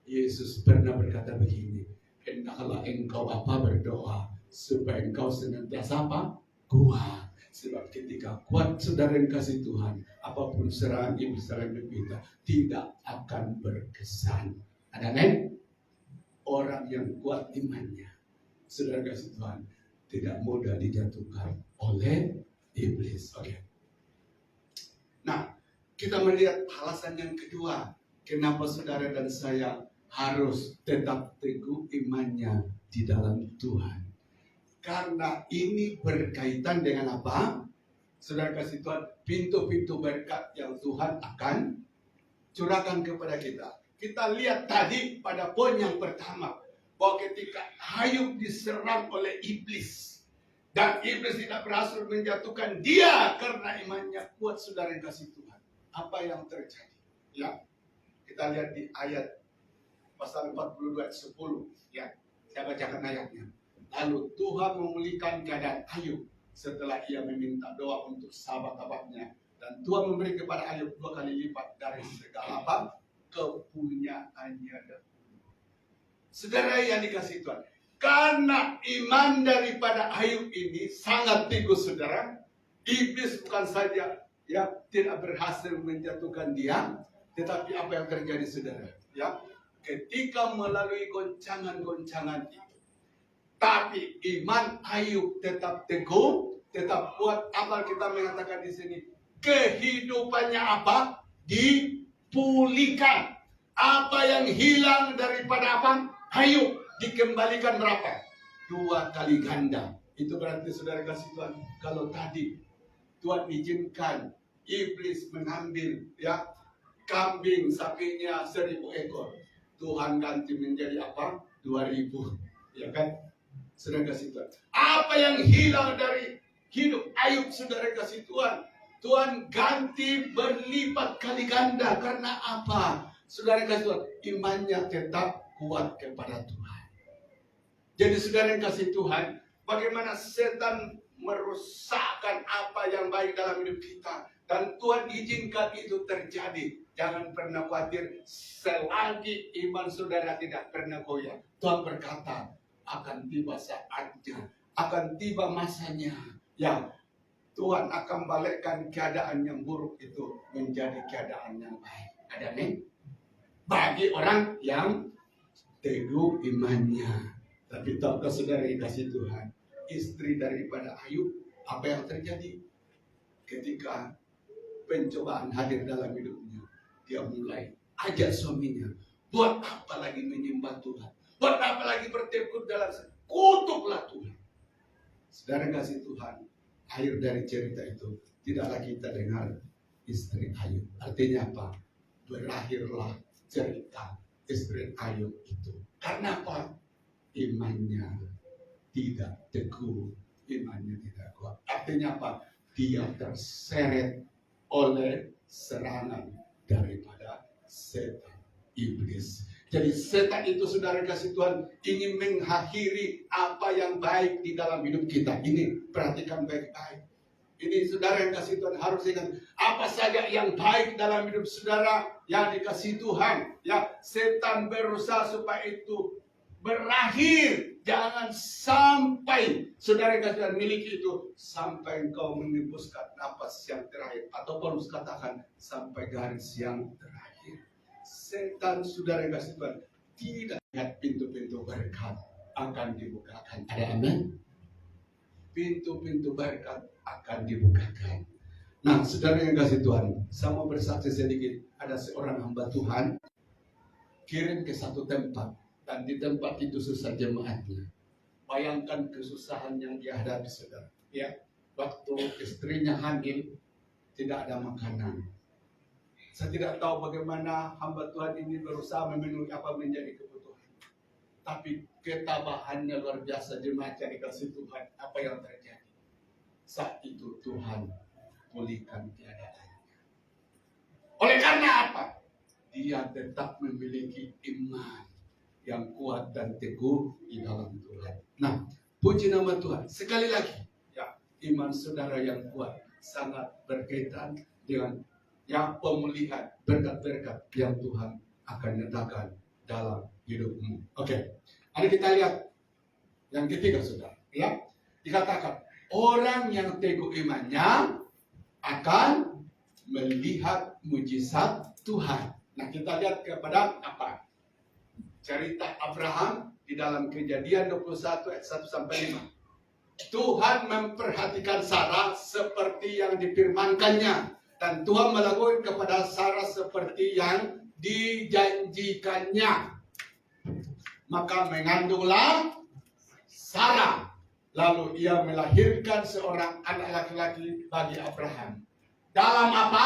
[SPEAKER 2] Yesus pernah berkata begini, hendaklah engkau berdoa supaya engkau senantiasa kuat. Sebab ketika kuat saudara yang kasih Tuhan, apapun serangan iblis dalam hidup kita tidak akan berkesan. Ada men? Orang yang kuat imannya, saudara kasih Tuhan, tidak mudah dijatuhkan oleh iblis. Oke. Nah, kita melihat alasan yang kedua, kenapa saudara dan saya harus tetap teguh imannya di dalam Tuhan. Karena ini berkaitan dengan apa? Saudara kasih Tuhan, pintu-pintu berkat yang Tuhan akan curahkan kepada kita. Kita lihat tadi pada poin yang pertama, bahwa ketika Ayub diserang oleh iblis, dan iblis tidak berhasil menjatuhkan dia karena imannya kuat, saudara yang kasih Tuhan. Apa yang terjadi? Ya, kita lihat di ayat pasal 42 ayat 10. Ya, saya bacakan ayatnya. Lalu Tuhan memulihkan keadaan Ayub setelah ia meminta doa untuk sahabat-sahabatnya, dan Tuhan memberi kepada Ayub 2 kali lipat dari segala apa? Kepunyaannya. Saudara yang dikasih Tuhan, karena iman daripada Ayub ini sangat teguh, saudara, iblis bukan saja ya tidak berhasil menjatuhkan dia, tetapi apa yang terjadi, saudara? Ya, ketika melalui goncangan-goncangan itu, tapi iman Ayub tetap teguh, tetap kuat. Apa kita mengatakan di sini? Kehidupannya apa? Dipulihkan. Apa yang hilang daripada apa? Ayub dikembalikan berapa? 2 kali ganda. Itu berarti saudara kasih Tuhan, kalau tadi Tuhan izinkan iblis mengambil ya kambing sapinya 1000 ekor, Tuhan ganti menjadi apa? 2000, ya kan? Saudara kasih Tuhan, apa yang hilang dari hidup Ayub, saudara kasih Tuhan, Tuhan ganti berlipat kali ganda. Karena apa? Saudara kasih Tuhan, imannya tetap kuat kepada Tuhan. Jadi saudara yang kasih Tuhan, bagaimana setan merusakkan apa yang baik dalam hidup kita, dan Tuhan izinkan itu terjadi. Jangan pernah khawatir, selagi iman saudara tidak pernah goyah. Tuhan berkata, akan tiba saatnya, akan tiba masanya, ya Tuhan akan balikkan keadaan yang buruk itu menjadi keadaan yang baik. Ada nih? Bagi orang yang teguh imannya. Tapi tahukah saudara yang kasih Tuhan, istri daripada Ayub, apa yang terjadi? Ketika pencobaan hadir dalam hidupnya, dia mulai ajak suaminya, buat apa lagi menyembah Tuhan? Buat apa lagi bertekun dalam kutuklah Tuhan. Saudara kasih Tuhan, akhir dari cerita itu tidaklah kita dengar istri Ayub. Artinya apa? Berakhirlah cerita istri Ayub itu. Karena apa? Imannya tidak teguh, imannya tidak kuat. Artinya apa? Dia terseret oleh serangan daripada setan iblis. Jadi setan itu, saudara kasih Tuhan, ingin mengakhiri apa yang baik di dalam hidup kita. Ini perhatikan baik-baik. Ini saudara yang kasih Tuhan harus ingat, apa saja yang baik dalam hidup saudara yang dikasih Tuhan, ya setan berusaha supaya itu berakhir. Jangan sampai saudara yang kasih Tuhan miliki itu sampai engkau menembuskan napas yang terakhir, atau Paulus katakan sampai garis yang terakhir. Setan, saudara yang kasih Tuhan, tidak lihat pintu-pintu berkat akan dibukakan. Ada amin? Pintu-pintu berkat akan dibukakan. Nah, saudara yang kasih Tuhan, saya mau bersaksi sedikit. Ada seorang hamba Tuhan kirim ke satu tempat, dan di tempat itu susah jemaatnya. Bayangkan kesusahan yang dia hadapi, saudara. Ya, waktu istrinya hamil, tidak ada makanan. Saya tidak tahu bagaimana hamba Tuhan ini berusaha memenuhi apa menjadi kebutuhan. Tapi ketabahannya luar biasa, jemaat yang dikasih Tuhan. Apa yang terjadi? Saat itu Tuhan pulihkan keadaannya. Oleh karena apa? Dia tetap memiliki iman yang kuat dan teguh di dalam Tuhan. Nah, puji nama Tuhan. Sekali lagi, ya, iman saudara yang kuat sangat berkaitan dengan pemulihan berkat-berkat yang Tuhan akan nyatakan dalam hidupmu. Oke. Mari kita lihat yang ketiga, saudara. Ya, dikatakan orang yang teguh imannya akan melihat mujizat Tuhan. Nah, kita lihat kepada apa? Cerita Abraham di dalam Kejadian 21 ayat 1 sampai 5. Tuhan memperhatikan Sarah seperti yang difirmankannya, dan Tuhan melakukan kepada Sarah seperti yang dijanjikannya. Maka mengandunglah Sarah, lalu ia melahirkan seorang anak laki-laki bagi Abraham. Dalam apa?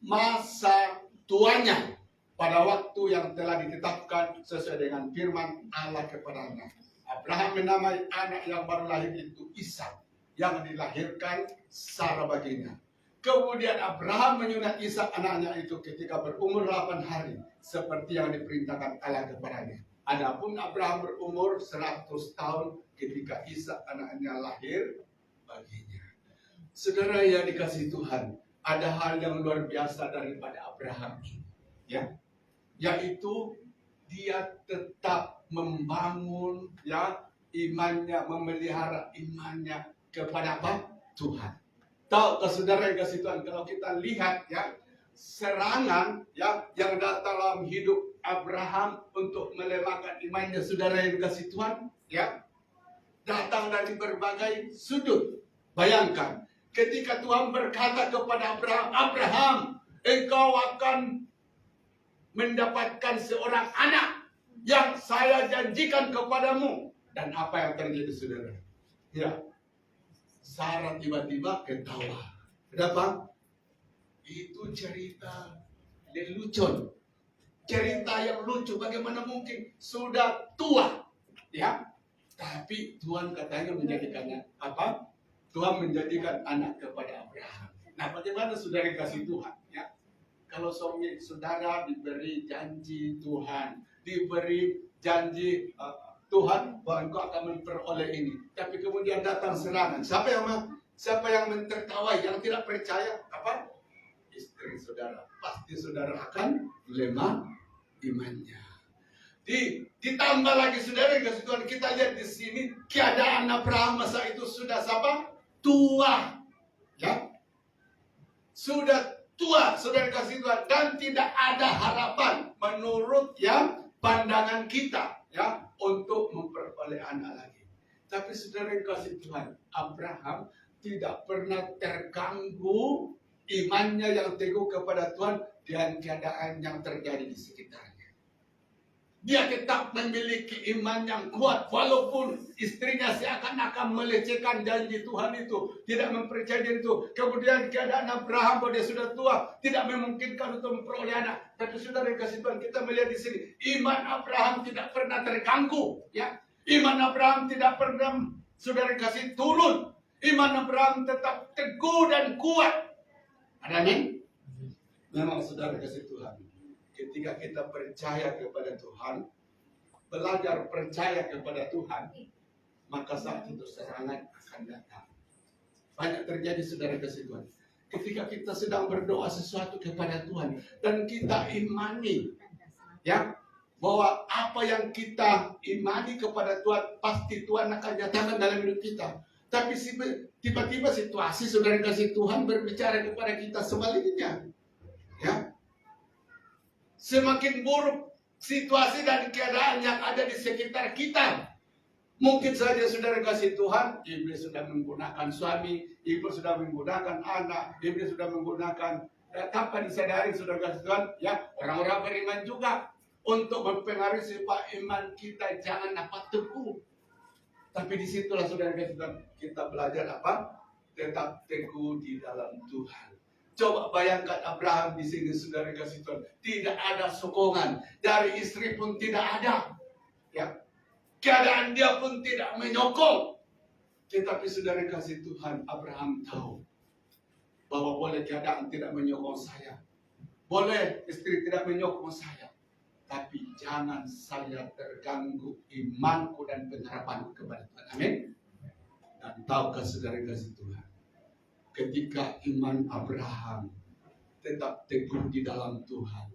[SPEAKER 2] Masa tuanya, pada waktu yang telah ditetapkan sesuai dengan firman Allah kepadanya. Abraham menamai anak yang baru lahir itu Ishak, yang dilahirkan Sarah baginya. Kemudian Abraham menyunat Ishak anaknya itu ketika berumur 8 hari, seperti yang diperintahkan Allah kepadanya. Adapun Abraham berumur 100 tahun ketika Ishak anaknya lahir baginya. Saudara yang dikasihi Tuhan, ada hal yang luar biasa daripada Abraham, ya, yaitu dia tetap membangun imannya, memelihara imannya kepada apa? Tuhan. Tahu ke saudara yang kasih Tuhan, kalau kita lihat serangan yang datang dalam hidup Abraham untuk melemahkan imannya, saudara yang kasih Tuhan, datang dari berbagai sudut. Bayangkan, ketika Tuhan berkata kepada Abraham, engkau akan mendapatkan seorang anak yang saya janjikan kepadamu. Dan apa yang terjadi, saudara? Sarah tiba-tiba ketawa. Kenapa? Itu cerita lelucon. Cerita yang lucu. Bagaimana mungkin sudah tua, tapi Tuhan katanya menjadikannya apa? Tuhan menjadikan anak kepada Abraham. Nah, bagaimana saudara kasih Tuhan? Kalau suami saudara diberi janji Tuhan, diberi janji Tuhan bahwa engkau akan memperoleh ini, tapi kemudian datang serangan. Siapa yang mentertawai, yang tidak percaya? Apa? Istri saudara. Pasti saudara akan lemah imannya. Ditambah lagi saudara yang kasih Tuhan, kita lihat di sini keadaan Abraham masa itu sudah tua, sudah tua, saudara kasih Tuhan, dan tidak ada harapan menurut pandangan kita untuk memperoleh anak lagi. Tapi saudara yang kasih Tuhan, Abraham tidak pernah terganggu imannya yang teguh kepada Tuhan dan keadaan yang terjadi di sekitarnya. Dia tetap memiliki iman yang kuat walaupun istrinya seakan-akan melecehkan janji Tuhan itu, tidak mempercayai itu. Kemudian keadaan Abraham bahwa dia sudah tua, tidak memungkinkan untuk memperoleh anak. Tapi saudara yang kasih Tuhan, kita melihat di sini iman Abraham tidak pernah terganggu, Iman Abraham tidak pernah saudara kasih turun. Iman Abraham tetap teguh dan kuat. Amin. Memang saudara kasih Tuhan, ketika kita percaya kepada Tuhan, belajar percaya kepada Tuhan, maka saat itu serangan akan datang. Banyak terjadi saudara kasih Tuhan. Ketika kita sedang berdoa sesuatu kepada Tuhan dan kita imani, bahwa apa yang kita imani kepada Tuhan pasti Tuhan akan nyatakan dalam hidup kita. Tapi tiba-tiba situasi saudara kasih Tuhan berbicara kepada kita sebaliknya. Semakin buruk situasi dan keadaan yang ada di sekitar kita. Mungkin saja saudara kasih Tuhan, iblis sudah menggunakan suami, iblis sudah menggunakan anak, iblis sudah menggunakan, tanpa disadari saudara kasih Tuhan, orang-orang beriman juga untuk mempengaruhi supaya iman kita jangan dapat teguh. Tapi disitulah saudara kasih Tuhan, kita belajar apa? Tetap teguh di dalam Tuhan. Coba bayangkan Abraham di sini, saudara kasih Tuhan. Tidak ada sokongan dari istri pun tidak ada. Ya, keadaan dia pun tidak menyokong. Tetapi saudara kasih Tuhan, Abraham tahu bahwa boleh keadaan tidak menyokong saya, boleh istri tidak menyokong saya, tapi jangan saya terganggu imanku dan pengharapanku kepada Tuhan. Amin. Dan tahukah saudara kasih Tuhan, ketika iman Abraham tetap teguh di dalam Tuhan,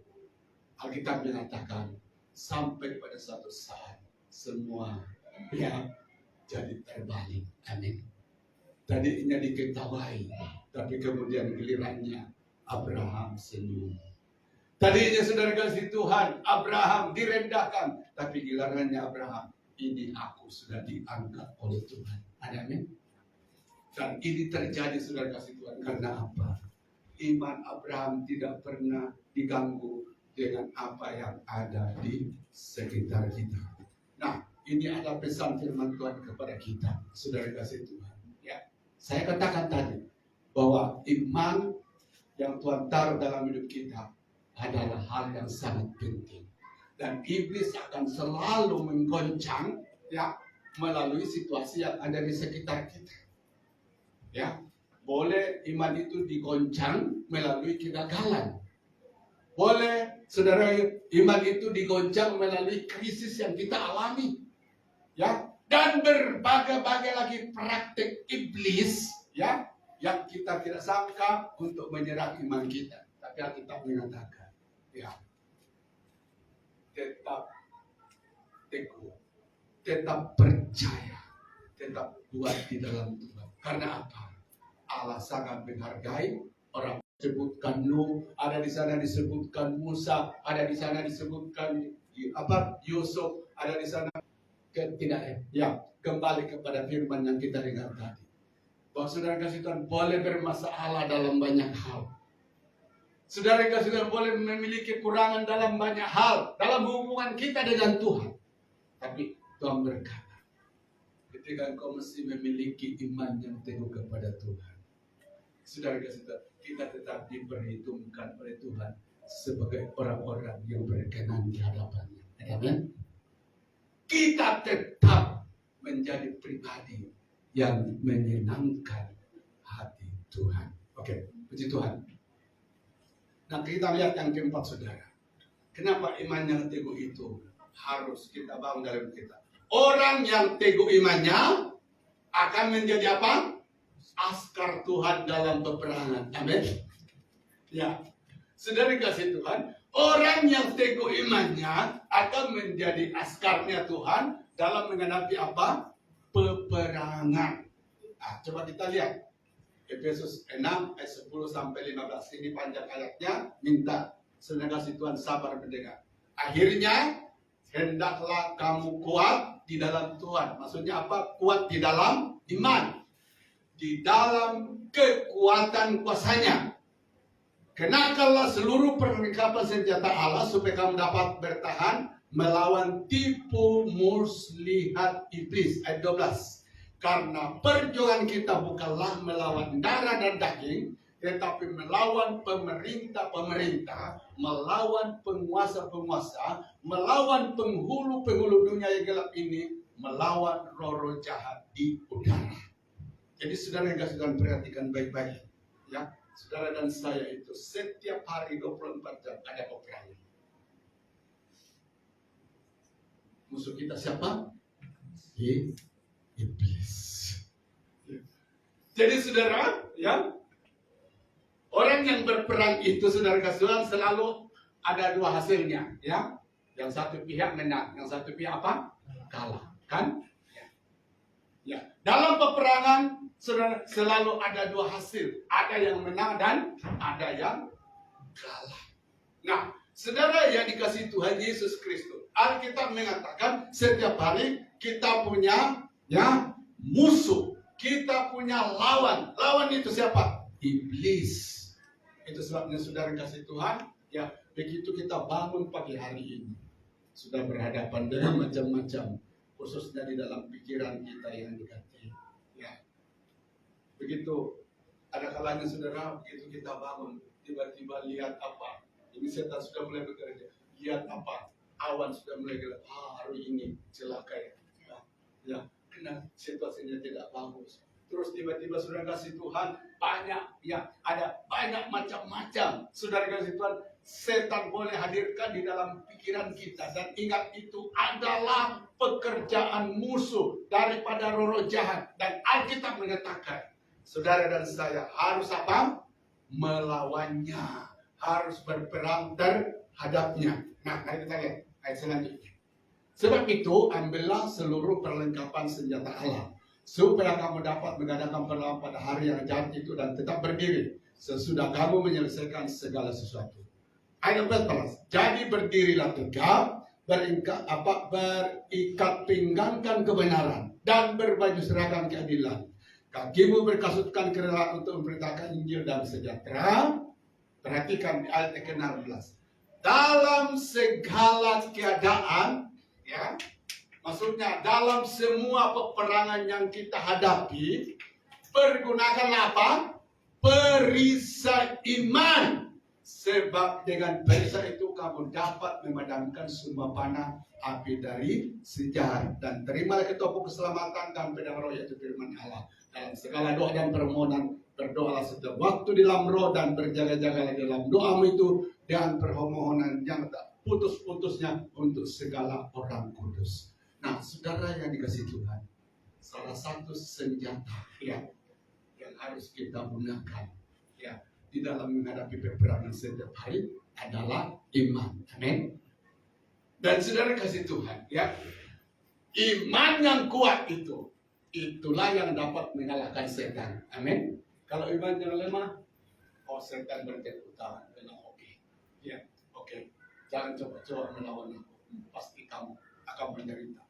[SPEAKER 2] Alkitab menyatakan sampai pada suatu saat semua ya jadi terbalik. Amin. Tadinya diketahui, tapi kemudian gilirannya Abraham senyum. Tadinya saudara kasih Tuhan, Abraham direndahkan, tapi gilirannya Abraham, ini aku sudah diangkat oleh Tuhan. Amin. Dan ini terjadi saudara kasih Tuhan karena apa? Iman Abraham tidak pernah diganggu dengan apa yang ada di sekitar kita. Nah, ini adalah pesan firman Tuhan kepada kita, saudara kasih Tuhan. Ya, saya katakan tadi bahwa iman yang Tuhan taruh dalam hidup kita adalah hal yang sangat penting. Dan iblis akan selalu menggoncang ya melalui situasi yang ada di sekitar kita. Ya, boleh iman itu digoncang melalui kegagalan. Boleh saudara iman itu digoncang melalui krisis yang kita alami. Ya, dan berbagai-bagai lagi praktek iblis ya yang kita tidak sangka untuk menyerang iman kita. Tapi Alkitab mengatakan ya, tetap teguh, tetap percaya, tetap kuat di dalam Tuhan. Karena apa? Allah sangat menghargai orang. Disebutkan Nuh, ada di sana disebutkan Musa, ada di sana disebutkan Yusuf, ada di sana tidak ya. Kembali kepada firman yang kita dengar tadi, bahwa saudara kasih Tuhan boleh bermasalah dalam banyak hal. Saudara kasih Tuhan boleh memiliki kekurangan dalam banyak hal dalam hubungan kita dengan Tuhan. Tapi Tuhan berkata, ketika engkau mesti memiliki iman yang teguh kepada Tuhan, saudara kasih Tuhan, kita tetap diperhitungkan oleh Tuhan sebagai orang-orang yang berkenan di hadapannya. Amin. Kita tetap menjadi pribadi yang menyenangkan hati Tuhan. Oke, puji Tuhan. Nah, kita lihat yang keempat, saudara. Kenapa iman yang teguh itu harus kita bangun dalam kita? Orang yang teguh imannya akan menjadi apa? Askar Tuhan dalam peperangan. Amin. Ya, saudara kasih Tuhan, orang yang teguh imannya akan menjadi askarnya Tuhan dalam menghadapi apa? Peperangan. Nah, coba kita lihat Efesus 6 ayat 10 sampai 15. Ini panjang ayatnya, minta saudara kasih Tuhan sabar mendengar. Akhirnya hendaklah kamu kuat di dalam Tuhan. Maksudnya apa? Kuat di dalam iman, di dalam kekuatan kuasanya. Kenakanlah seluruh perlengkapan senjata Allah supaya kamu dapat bertahan melawan tipu muslihat iblis. Ayat 12. Karena perjuangan kita bukanlah melawan darah dan daging, tetapi melawan pemerintah-pemerintah, melawan penguasa-penguasa, melawan penghulu-penghulu dunia yang gelap ini, melawan roh-roh jahat di udara. Jadi saudara yang kasih Tuhan perhatikan baik-baik. Ya, saudara dan saya itu setiap hari 24 jam ada peperangan. Musuh kita siapa? Iblis. Jadi saudara, ya, orang yang berperang itu saudara kasih Tuhan selalu ada dua hasilnya, ya. Yang satu pihak menang, yang satu pihak apa? Kalah, kan? Ya. Dalam peperangan saudara selalu ada dua hasil, ada yang menang dan ada yang kalah. Nah, saudara yang dikasih Tuhan Yesus Kristus, Alkitab mengatakan setiap hari kita punya ya musuh, kita punya lawan. Lawan itu siapa? Iblis. Itu sebabnya saudara kasih Tuhan, ya begitu kita bangun pagi hari ini, sudah berhadapan dengan macam-macam, khususnya di dalam pikiran kita yang negatif. Ya, begitu Ada kalanya saudara, begitu kita bangun, tiba-tiba lihat apa? Ini setan sudah mulai bekerja. Lihat apa? Awan sudah mulai gelap. Hari ini celaka ya. Ya, karena situasinya tidak bagus. Terus tiba-tiba saudara kasih Tuhan banyak, ya ada banyak macam-macam. Saudara kasih Tuhan, setan boleh hadirkan di dalam pikiran kita. Dan ingat itu adalah pekerjaan musuh daripada roh-roh jahat. Dan Alkitab menyatakan, saudara dan saya harus apa? Melawannya. Harus berperang terhadapnya. Nah, kita lihat ayat selanjutnya. Sebab itu, ambillah seluruh perlengkapan senjata Allah, supaya kamu dapat mengadakan perlawanan pada hari yang jahat itu dan tetap berdiri sesudah kamu menyelesaikan segala sesuatu. Ayat 14. Jadi berdirilah tegap, berikat pinggangkan kebenaran dan berbaju seragam keadilan. Kakimu berkasutkan kerelaan untuk memberitakan Injil dan sejahtera. Perhatikan di ayat ke-16. Dalam segala keadaan, ya, maksudnya dalam semua peperangan yang kita hadapi, pergunakanlah apa? Perisai iman. Sebab dengan perisai itu kamu dapat memadamkan semua panah api dari sejahat. Dan terimalah ketopuk keselamatan dan pedang roh, yaitu firman Allah. Dalam segala doa dan permohonan, berdoalah setiap waktu di dalam roh dan berjaga-jagalah dalam doamu itu dengan permohonan yang tak putus-putusnya untuk segala orang kudus. Nah, saudara yang dikasih Tuhan, salah satu senjata yang harus kita gunakan ya di dalam menghadapi peperangan setiap hari adalah iman. Amin. Dan saudara kasih Tuhan, ya, iman yang kuat itulah yang dapat mengalahkan setan. Amin. Kalau iman yang lemah, setan bertepuk tangan. Oke, ya, oke. Jangan coba-coba melawan aku. Pasti kamu akan menderita.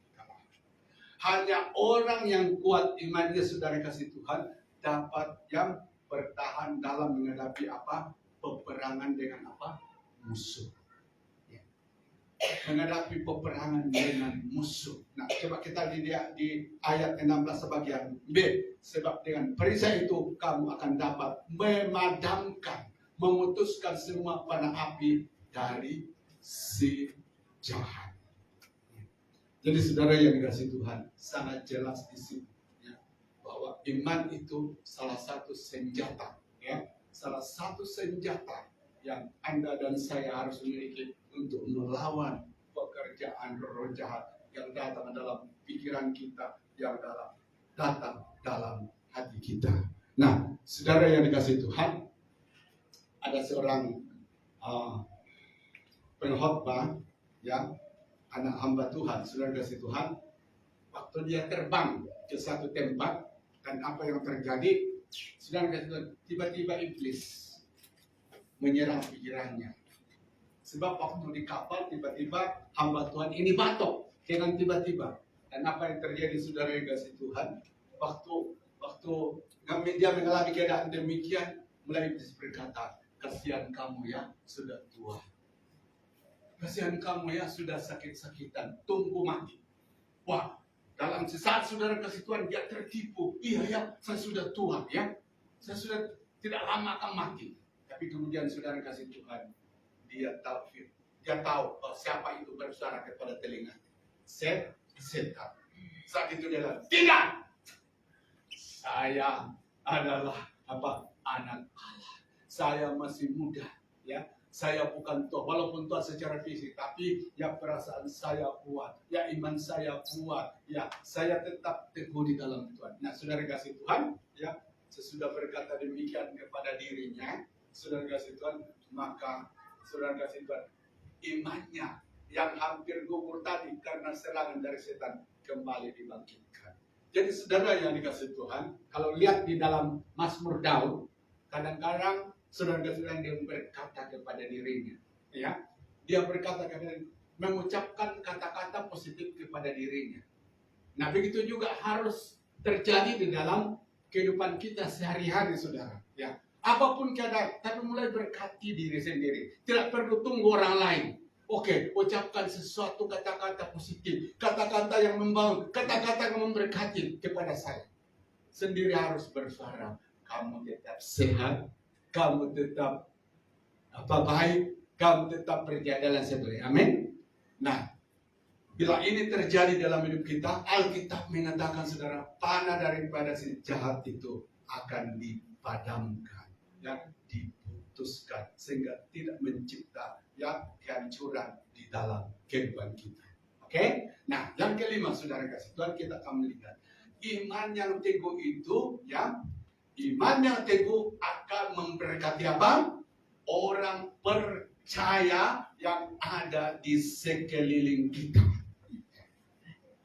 [SPEAKER 2] Hanya orang yang kuat imannya, saudara kasih Tuhan, dapat yang bertahan dalam menghadapi apa? Peperangan dengan apa? Musuh. Ya. Menghadapi peperangan dengan musuh. Nah, coba kita lihat di ayat 16 sebagian B. Sebab dengan perisai itu kamu akan dapat memadamkan, memutuskan semua panah api dari si jahat. Jadi saudara yang dikasih Tuhan, sangat jelas di sini ya, bahwa iman itu salah satu senjata, ya, salah satu senjata yang Anda dan saya harus miliki untuk melawan pekerjaan roh jahat yang datang dalam pikiran kita, yang datang dalam hati kita. Nah, saudara yang dikasih Tuhan, ada seorang pengkhotbah yang anak hamba Tuhan, saudara kasih Tuhan, waktu dia terbang ke satu tempat, dan apa yang terjadi, saudara kasih Tuhan, tiba-tiba iblis menyerang pikirannya. Sebab waktu di kapal, tiba-tiba hamba Tuhan ini batuk dengan tiba-tiba. Dan apa yang terjadi, saudara yang kasih Tuhan, waktu dia mengalami keadaan demikian, mulai iblis berkata, kasihan kamu ya, sudah tua. Kasihan kamu ya, sudah sakit-sakitan, tunggu mati. Wah, dalam sesaat saudara kasih Tuhan, dia tertipu. Iya ya, saya sudah tua ya. Saya sudah tidak lama akan mati. Tapi kemudian saudara kasih Tuhan, dia tahu bahwa siapa itu bersuara kepada telinga. Setan. Saat itu dia bilang, tidak. Saya adalah anak Allah. Saya masih muda ya. Saya bukan tua, walaupun tua secara fisik, tapi ya perasaan saya kuat, ya iman saya kuat, ya saya tetap teguh di dalam Tuhan. Nah, saudara kasih Tuhan, ya sesudah berkata demikian kepada dirinya, saudara kasih Tuhan, maka saudara kasih Tuhan, imannya yang hampir gugur tadi karena serangan dari setan kembali dibangkitkan. Jadi saudara yang dikasih Tuhan, kalau lihat di dalam Mazmur Daud, kadang-kadang saudara dia berkata kepada dirinya, ya, dia berkata mengucapkan kata-kata positif kepada dirinya. Nah, begitu juga harus terjadi di dalam kehidupan kita sehari-hari, saudara. Ya, apapun keadaan, tapi mulai berkati diri sendiri. Tidak perlu tunggu orang lain. Oke, ucapkan sesuatu kata-kata positif, kata-kata yang membangun, kata-kata yang memberkati kepada saya. Sendiri harus bersuara. kamu tetap sehat, kamu tetap baik, kamu tetap berjalan seperti. Amin. Nah, bila ini terjadi dalam hidup kita, Alkitab mengatakan saudara, panah daripada si jahat itu akan dipadamkan, yang diputuskan, sehingga tidak mencipta yang kehancuran di dalam kehidupan kita. Oke? Nah, yang kelima saudara kasih Tuhan, kita akan melihat iman yang teguh itu, ya, iman yang teguh akan memberkati apa? Orang percaya yang ada di sekeliling kita.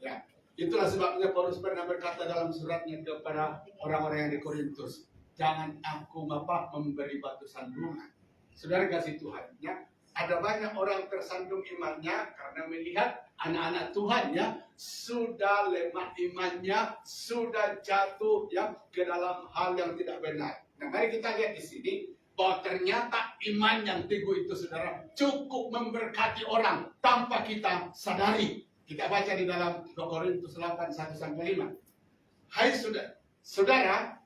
[SPEAKER 2] Ya, itulah sebabnya Paulus pernah berkata dalam suratnya kepada orang-orang yang di Korintus, jangan aku memberi batu sandungan. Saudara kasih Tuhan, ya, ada banyak orang tersandung imannya karena melihat anak-anak Tuhan, ya, sudah lemah imannya, sudah jatuh, ya, ke dalam hal yang tidak benar. Nah, mari kita lihat di sini bahwa ternyata iman yang teguh itu saudara cukup memberkati orang tanpa kita sadari. Kita baca di dalam 2 Korintus 8, 1-5. Hai saudara,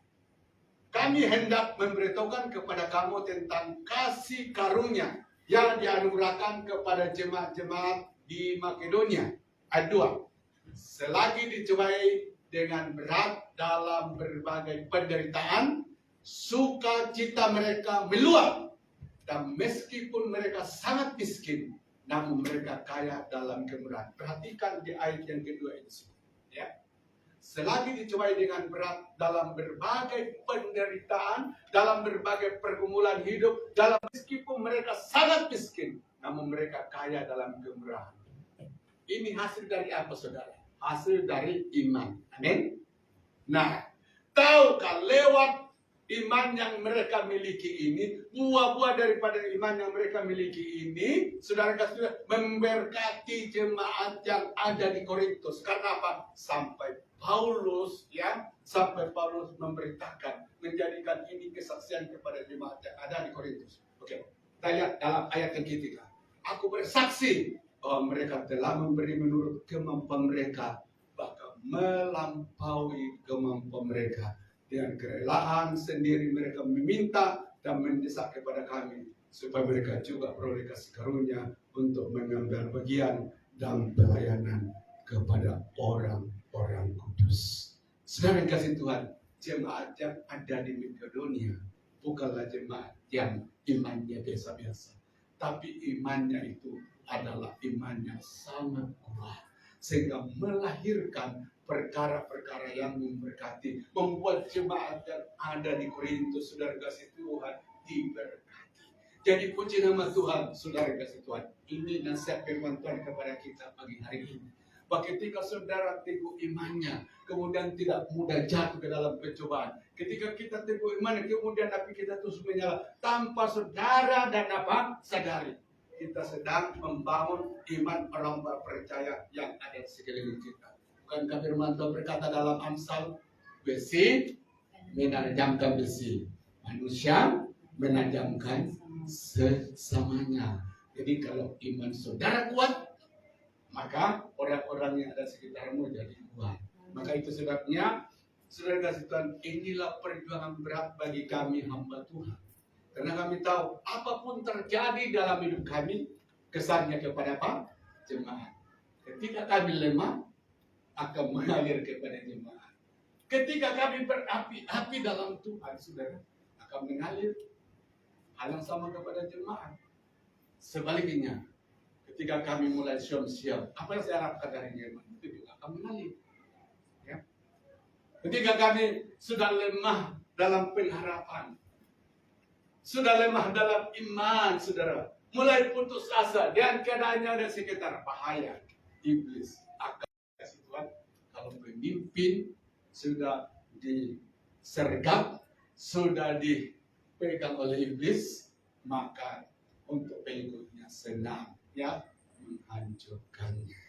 [SPEAKER 2] kami hendak memberitahukan kepada kamu tentang kasih karunia yang dianugerahkan kepada jemaat-jemaat di Makedonia. Ayat 2. Selagi dicobai dengan berat dalam berbagai penderitaan, sukacita mereka meluap. Dan meskipun mereka sangat miskin, namun mereka kaya dalam kemurahan. Perhatikan di ayat yang kedua ini, ya. Selagi dicobai dengan berat dalam berbagai penderitaan, dalam berbagai pergumulan hidup, dalam meskipun mereka sangat miskin, namun mereka kaya dalam kemurahan. Ini hasil dari apa, saudara? Hasil dari iman. Amin. Nah, tahukah lewat iman yang mereka miliki ini, buah-buah daripada iman yang mereka miliki ini, saudara kasih, memberkati jemaat yang ada di Korintus. Karena apa? Sampai Paulus memberitakan, menjadikan ini kesaksian kepada jemaat yang ada di Korintus. Oke, kita lihat dalam ayat yang ketiga. Aku bersaksi bahwa mereka telah memberi menurut kemampuan mereka, bahkan melampaui kemampuan mereka. Dengan kerelaan sendiri mereka meminta dan mendesak kepada kami supaya mereka juga beroleh kasih karunia untuk mengambil bagian dan pelayanan kepada orang-orang kudus. Saudara yang kasih Tuhan, jemaat yang ada di Makedonia bukanlah jemaat yang imannya biasa-biasa, tapi imannya itu adalah iman yang sangat kuat, sehingga melahirkan perkara-perkara yang memberkati, membuat jemaat yang ada di Korintus, saudara kasih Tuhan, diberkati. Jadi puji nama Tuhan, saudara kasih Tuhan. Ini nasihat firman Tuhan kepada kita pagi hari ini. Bahwa ketika saudara teguh imannya, kemudian tidak mudah jatuh ke dalam pencobaan. Ketika kita teguh imannya, kemudian tapi kita terus menyala, tanpa saudara dan sadari, kita sedang membangun iman orang percaya yang ada di sekeliling kita. Bukankah firman Tuhan berkata dalam Amsal, besi menajamkan besi, manusia menajamkan sesamanya. Jadi kalau iman saudara kuat, maka orang-orang yang ada sekitarmu jadi kuat. Maka itu sebabnya, saudara kasih Tuhan, inilah perjuangan berat bagi kami hamba Tuhan. Karena kami tahu apapun terjadi dalam hidup kami, kesannya kepada apa? Jemaat. Ketika kami lemah, akan mengalir kepada jemaat. Ketika kami berapi-api dalam Tuhan, saudara, akan mengalir hal yang sama kepada jemaat. Sebaliknya, ketika kami mulai siap-siap, apa yang saya harapkan dari jemaat itu juga akan mengalir. Ya. Ketika kami sudah lemah dalam pengharapan, sudah lemah dalam iman, saudara, mulai putus asa dan keadaannya ada sekitar, bahaya iblis akan kasih Tuhan. Kalau pemimpin sudah disergap, sudah dipegang oleh iblis, maka untuk pengikutnya senang, ya, menghancurkannya.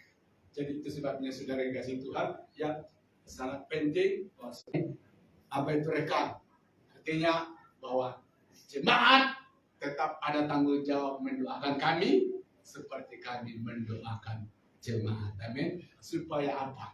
[SPEAKER 2] Jadi itu sebabnya saudara yang kasih Tuhan, ya, sangat penting apa itu rekan. Artinya bahwa jemaat tetap ada tanggung jawab mendoakan kami seperti kami mendoakan jemaat. Amin. Supaya apa?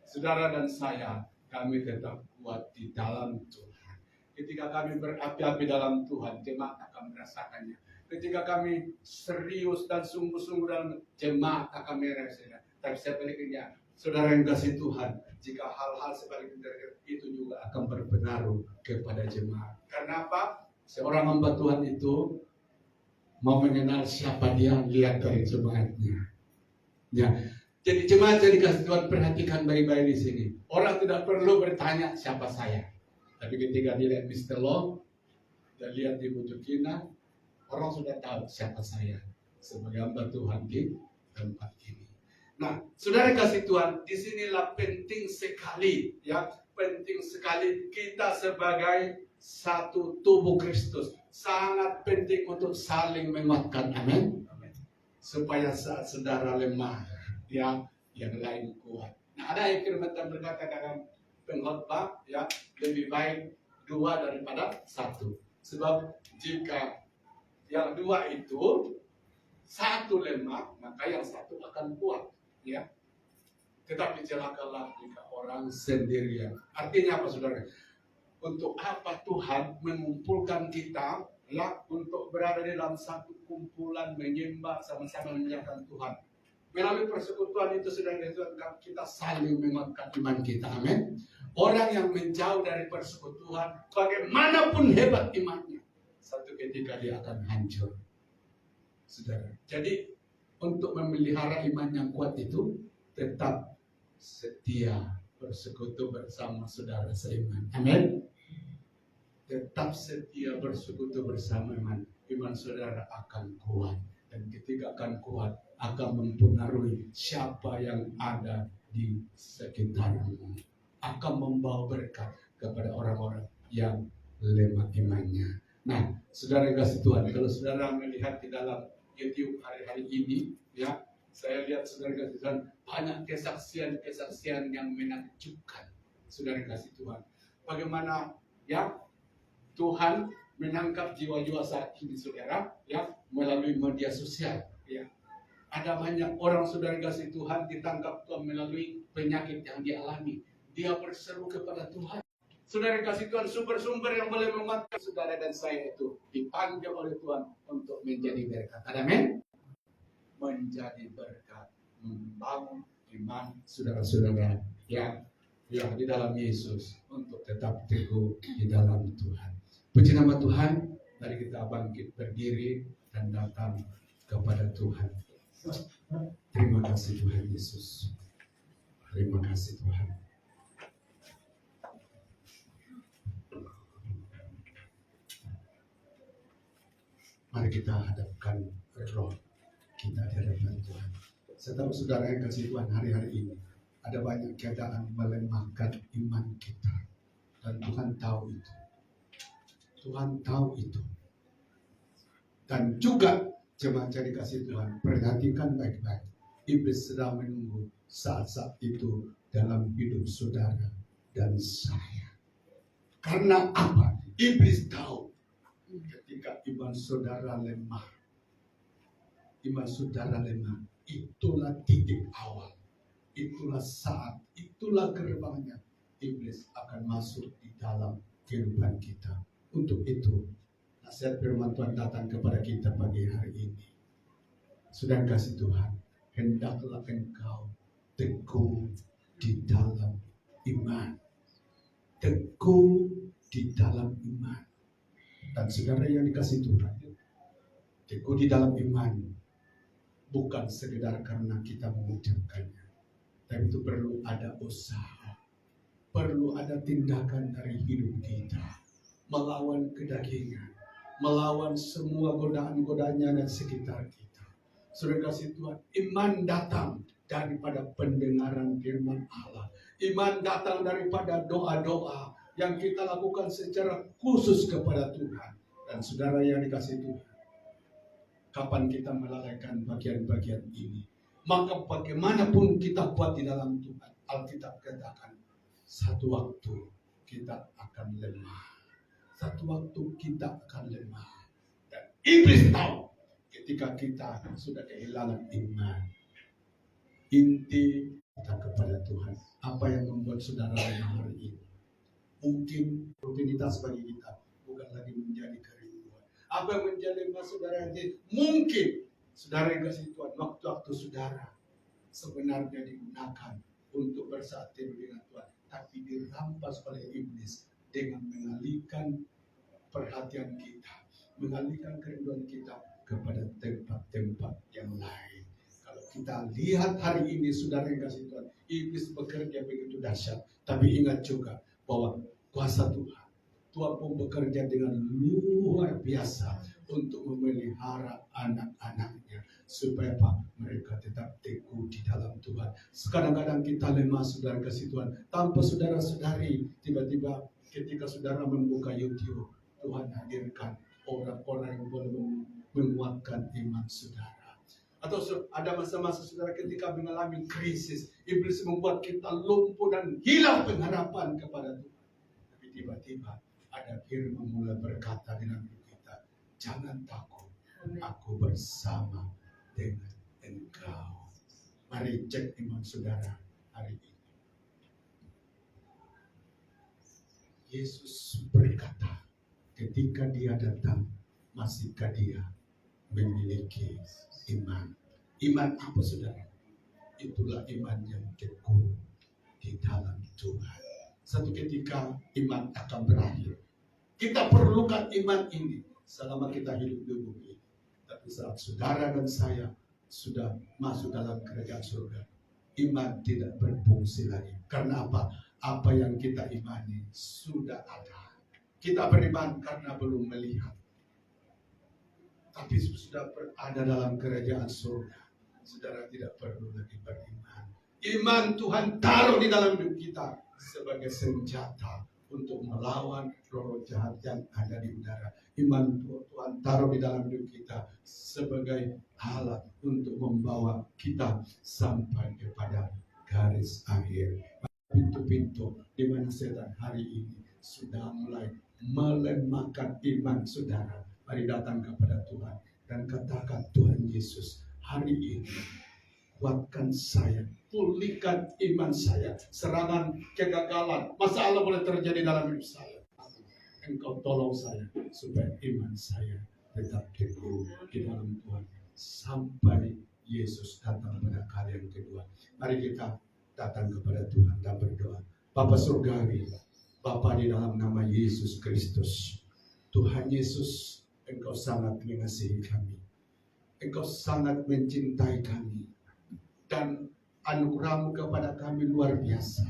[SPEAKER 2] Saudara dan saya, kami tetap kuat di dalam Tuhan. Ketika kami berapi-api dalam Tuhan, jemaat akan merasakannya. Ketika kami serius dan sungguh-sungguh dalam, jemaat akan merasakannya. Tapi sebaliknya, saudara yang kasih Tuhan, jika hal-hal sebaliknya itu juga akan berpengaruh kepada jemaat. Karena apa? Seorang hamba Tuhan itu mau mengenal siapa dia, lihat dari jemaatnya. Ya, jadi jemaat jadi kasih Tuhan, perhatikan baik-baik di sini. Orang tidak perlu bertanya siapa saya. Tapi ketika dilihat Mr. Long dan lihat di Bujukina, orang sudah tahu siapa saya sebagai hamba Tuhan di tempat ini. Nah, saudara kasih Tuhan, disinilah penting sekali, ya, penting sekali kita sebagai satu tubuh Kristus. Sangat penting untuk saling menguatkan, amin. Supaya saat saudara lemah, ya, yang lain kuat. Nah, ada yang firman Tuhan berkata dalam pengkhotbah, ya, lebih baik dua daripada satu. Sebab jika yang dua itu satu lemah, maka yang satu akan kuat, ya. Tetapi celakalah jika orang sendirian. Artinya apa, saudara? Untuk apa Tuhan mengumpulkan kita, ya, untuk berada dalam satu kumpulan menyembah sama-sama menyembah Tuhan. Melalui persekutuan itu sedang kita saling menguatkan iman kita, amin. Orang yang menjauh dari persekutuan, bagaimanapun hebat imannya, satu ketika dia akan hancur, saudara. Jadi untuk memelihara iman yang kuat itu, tetap setia bersekutu bersama saudara seiman, amin. Tetap setia bersekutu bersama iman saudara akan kuat. Dan ketika akan kuat, akan mempengaruhi siapa yang ada di sekitarmu. Akan membawa berkat kepada orang-orang yang lemah imannya. Nah, saudara kasih Tuhan, kalau saudara melihat di dalam YouTube hari-hari ini, ya, saya lihat saudara kasih Tuhan, banyak kesaksian-kesaksian yang menakjubkan, saudara kasih Tuhan. Bagaimana, ya, Tuhan menangkap jiwa-jiwa saat ini, saudara, ya, melalui media sosial, ya. Ada banyak orang, saudara kasih Tuhan, ditangkap Tuhan melalui penyakit yang dialami. Dia berseru kepada Tuhan. Saudara kasih Tuhan, sumber-sumber yang boleh menguatkan saudara dan saya itu dipanggil oleh Tuhan untuk menjadi berkat. Amin. Menjadi berkat, membangun iman saudara-saudara yang di dalam Yesus untuk tetap teguh di dalam Tuhan. Puji nama Tuhan, mari kita bangkit berdiri dan datang kepada Tuhan. Terima kasih Tuhan Yesus. Terima kasih Tuhan. Mari kita hadapkan roh kita di hadapan Tuhan. Saya tahu saudara yang kasih Tuhan, hari-hari ini ada banyak keadaan melemahkan iman kita. Dan Tuhan tahu itu. Tuhan tahu itu. Dan juga jemaat yang dikasih Tuhan, perhatikan baik-baik. Iblis sedang menunggu saat-saat itu dalam hidup saudara dan saya. Karena apa? Iblis tahu ketika iman saudara lemah. Iman saudara lemah. Itulah titik awal. Itulah saat. Itulah gerbangnya. Iblis akan masuk di dalam kehidupan kita. Untuk itu, nasihat firman Tuhan datang kepada kita pagi hari ini. Sudah kasih Tuhan, hendaklah engkau teguh di dalam iman. Teguh di dalam iman. Dan saudara yang dikasih Tuhan, teguh di dalam iman bukan sekedar karena kita mengucapkannya, tapi itu perlu ada usaha, perlu ada tindakan dari hidup kita, melawan kedagingan, melawan semua godaan-godaan yang ada sekitar kita. Saudara kasih Tuhan, iman datang daripada pendengaran firman Allah. Iman datang daripada doa-doa yang kita lakukan secara khusus kepada Tuhan. Dan saudara yang dikasih Tuhan, kapan kita melalaikan bagian-bagian ini, maka bagaimanapun kita kuat di dalam Tuhan, Alkitab katakan, satu waktu kita akan lemah. Satu waktu kita akan lemah. Dan iblis tahu ketika kita sudah kehilangan iman. Inti kita kepada Tuhan. Apa yang membuat saudara lemah hari ini? Mungkin rutinitas bagi kita bukan lagi menjadi kerinduan. Apa yang menjadi mas saudara ini? Mungkin saudara yang kasih Tuhan, waktu-waktu saudara sebenarnya digunakan untuk bersatu dengan Tuhan, tapi dirampas oleh iblis dengan mengalihkan perhatian kita, mengalihkan kerinduan kita kepada tempat-tempat yang lain. Kalau kita lihat hari ini saudara yang kasih Tuhan, iblis bekerja begitu dahsyat, tapi ingat juga bahwa kuasa Tuhan pun bekerja dengan luar biasa untuk memelihara anak-anaknya supaya mereka tetap teguh di dalam Tuhan. Kadang-kadang kita lemah saudara kasih Tuhan, tanpa saudara-saudari tiba-tiba ketika saudara membuka YouTube, Tuhan hadirkan orang-orang yang boleh menguatkan iman saudara. Atau ada masa-masa saudara ketika mengalami krisis, iblis membuat kita lumpuh dan hilang pengharapan kepada Tuhan. Tapi tiba-tiba ada firman mulai berkata dalam kita, jangan takut, aku bersama dengan engkau. Mari cek iman saudara hari ini. Yesus berkata, ketika dia datang, masihkah dia memiliki iman? Iman apa saudara? Itulah iman yang teguh di dalam Tuhan. Satu ketika iman akan berakhir. Kita perlukan iman ini selama kita hidup di bumi. Tapi saat saudara dan saya sudah masuk dalam kerajaan surga, iman tidak berfungsi lagi. Karena apa? Apa yang kita imani sudah ada. Kita beriman karena belum melihat. Tapi sudah berada dalam kerajaan surga, saudara tidak perlu lagi beriman. Iman Tuhan taruh di dalam hidup kita sebagai senjata untuk melawan roh jahat yang ada di udara. Iman Tuhan taruh di dalam hidup kita sebagai alat untuk membawa kita sampai kepada garis akhir. Pintu-pintu di mana setan hari ini sudah mulai melemahkan iman saudara. Mari datang kepada Tuhan dan katakan, Tuhan Yesus, hari ini kuatkan saya, pulihkan iman saya. Serangan, kegagalan, masalah boleh terjadi dalam hidup saya. Engkau tolong saya supaya iman saya tetap teguh di dalam Tuhan sampai Yesus datang pada kali yang kedua. Mari kita datang kepada Tuhan dan berdoa. Bapa Surgawi, Bapa di dalam nama Yesus Kristus, Tuhan Yesus, Engkau sangat mengasihi kami. Engkau sangat mencintai kami. Dan anugerah-Mu kepada kami luar biasa.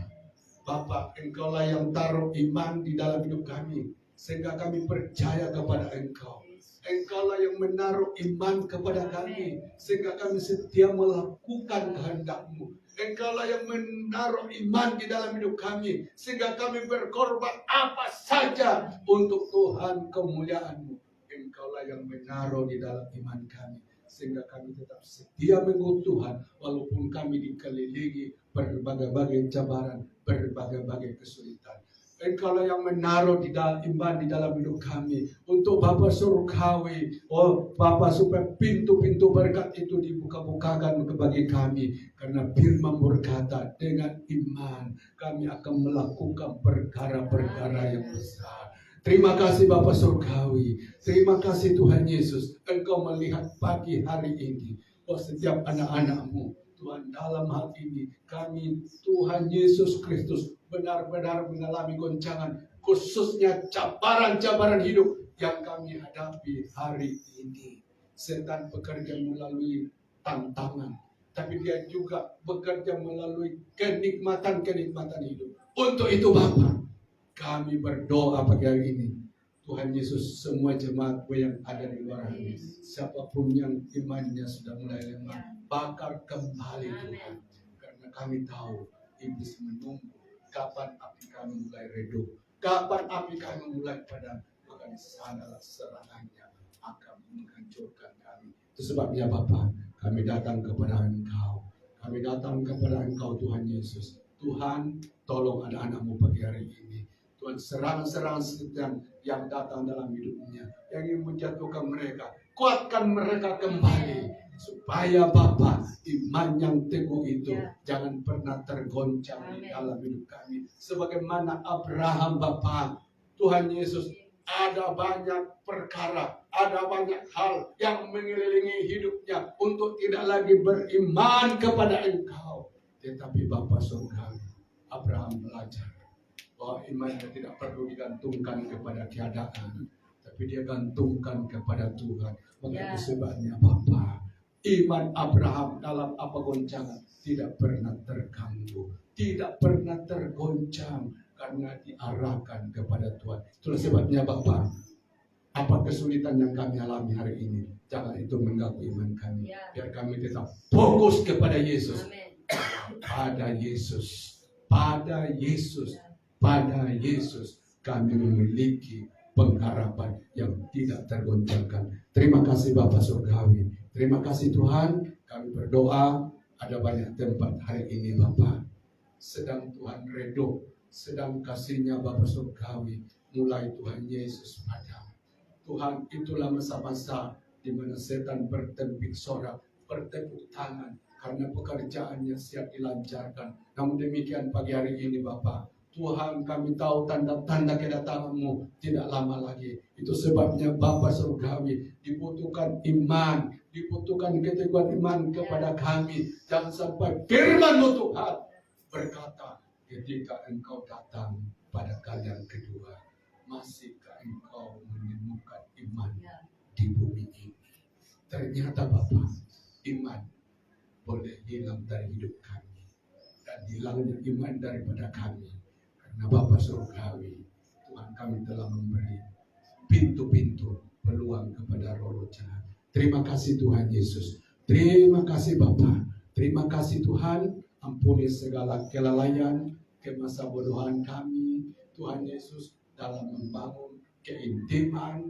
[SPEAKER 2] Bapa, Engkaulah yang taruh iman di dalam hidup kami, sehingga kami percaya kepada Engkau. Engkaulah yang menaruh iman kepada kami, sehingga kami setia melakukan kehendak-Mu. Engkaulah yang menaruh iman di dalam hidup kami, sehingga kami berkorban apa saja untuk Tuhan kemuliaan-Mu. Engkaulah yang menaruh di dalam iman kami, sehingga kami tetap setia mengikut Tuhan, walaupun kami dikelilingi berbagai-bagai cabaran, berbagai-bagai kesulitan. Engkaulah yang menaruh di dalam iman di dalam hidup kami untuk Bapa Surgawi. Oh Bapa, supaya pintu-pintu berkat itu dibuka-bukakan bagi kami, karena firman berkata dengan iman kami akan melakukan perkara-perkara yang besar. Terima kasih Bapa Surgawi. Terima kasih Tuhan Yesus. Engkau melihat pagi hari ini bahwa setiap anak-anak-Mu, Tuhan, dalam hal ini kami, Tuhan Yesus Kristus, benar-benar mengalami goncangan, khususnya cabaran-cabaran hidup yang kami hadapi hari ini. Setan bekerja melalui tantangan, tapi dia juga bekerja melalui kenikmatan-kenikmatan hidup. Untuk itu Bapa, kami berdoa pagi hari ini, Tuhan Yesus, semua jemaat yang ada di luar ini, siapapun yang imannya sudah mulai lemah, bakar kembali Tuhan. Karena kami tahu iblis menunggu kapan api kami mulai redup, kapan api kami mulai padam, maka di sanalah serangannya akan menghancurkan kami. Itu sebabnya Bapa, kami datang kepada Engkau. Kami datang kepada Engkau Tuhan Yesus. Tuhan, tolong anak-anak-Mu pagi hari ini. Tuhan, serangan-serangan setan yang datang dalam hidupnya, yang ingin menjatuhkan mereka, kuatkan mereka kembali. Supaya Bapa, iman yang teguh itu
[SPEAKER 1] Ya.
[SPEAKER 2] jangan pernah tergoncang di
[SPEAKER 1] Amin.
[SPEAKER 2] dalam hidup kami. Sebagaimana Abraham Bapa, Tuhan Yesus, ada banyak perkara, ada banyak hal yang mengelilingi hidupnya untuk tidak lagi beriman kepada Engkau. Tetapi Bapa surgawi, Abraham belajar bahwa imannya tidak perlu digantungkan kepada keadaan, tapi dia gantungkan kepada Tuhan. Maka itu sebabnya Bapa, iman Abraham dalam apa goncangan tidak pernah terganggu, tidak pernah tergoncang karena diarahkan kepada Tuhan. Itulah sebabnya Bapa, apa kesulitan yang kami alami hari ini, jangan itu mengganggu iman kami.
[SPEAKER 1] Ya.
[SPEAKER 2] Biar kami tetap fokus kepada Yesus,
[SPEAKER 1] Amin.
[SPEAKER 2] pada Yesus, pada Yesus, pada Yesus kami memiliki pengharapan yang tidak tergoncangkan. Terima kasih Bapa surgawi. Terima kasih Tuhan. Kami berdoa ada banyak tempat hari ini Bapa sedang Tuhan redo, sedang kasihnya Bapa surgawi mulai Tuhan Yesus padam. Tuhan, itulah masa-masa di mana setan bertempik sorak, bertepuk tangan karena pekerjaannya siap dilancarkan. Namun demikian pagi hari ini Bapa, Tuhan, kami tahu tanda-tanda kedatangan-Mu tidak lama lagi. Itu sebabnya Bapa surgawi dibutuhkan iman, dibutuhkan keteguhan iman kepada kami. Jangan sampai firman-Mu Tuhan berkata, ketika Engkau datang pada kali yang kedua, masihkah Engkau menemukan iman di bumi ini? Ternyata Bapa, iman boleh hilang dari hidup kami, dan hilangnya iman daripada kami karena Bapa surgawi, Tuhan kami telah memberi pintu-pintu peluang kepada roh jahat. Terima kasih Tuhan Yesus, terima kasih Bapa, terima kasih Tuhan. Ampuni segala kelalaian, kemasabodohan kami Tuhan Yesus dalam membangun keintiman,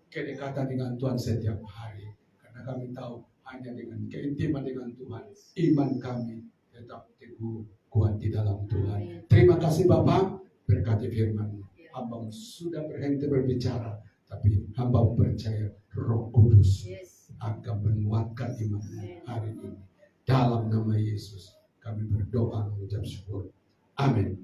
[SPEAKER 2] kedekatan dengan Tuhan setiap hari. Karena kami tahu hanya dengan keintiman dengan Tuhan, iman kami tetap teguh kuat di dalam Tuhan. Terima kasih Bapak, berkati firman. Hamba sudah berhenti berbicara, tapi hamba percaya Roh Kudus akan menguatkan iman hari ini. Dalam nama Yesus kami berdoa mengucap syukur. Amin.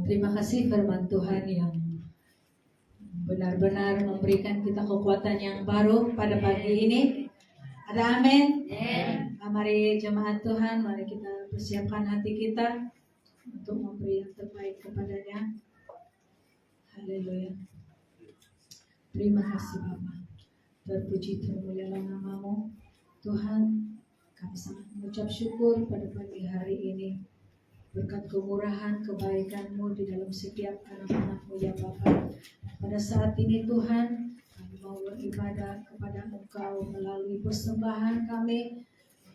[SPEAKER 1] Terima kasih firman Tuhan yang benar-benar memberikan kita kekuatan yang baru pada pagi ini. Ada amin? Mari jemaat Tuhan, mari kita persiapkan hati kita untuk memberi yang terbaik kepadanya. Haleluya. Terima kasih Bapa. Terpuji termulialah nama-Mu. Tuhan, kami sangat mengucap syukur pada pagi hari ini. Berkat kemurahan, kebaikan-Mu di dalam setiap anak-anak-Mu ya Bapa. Pada saat ini Tuhan, kami mau beribadah kepada Engkau melalui persembahan kami.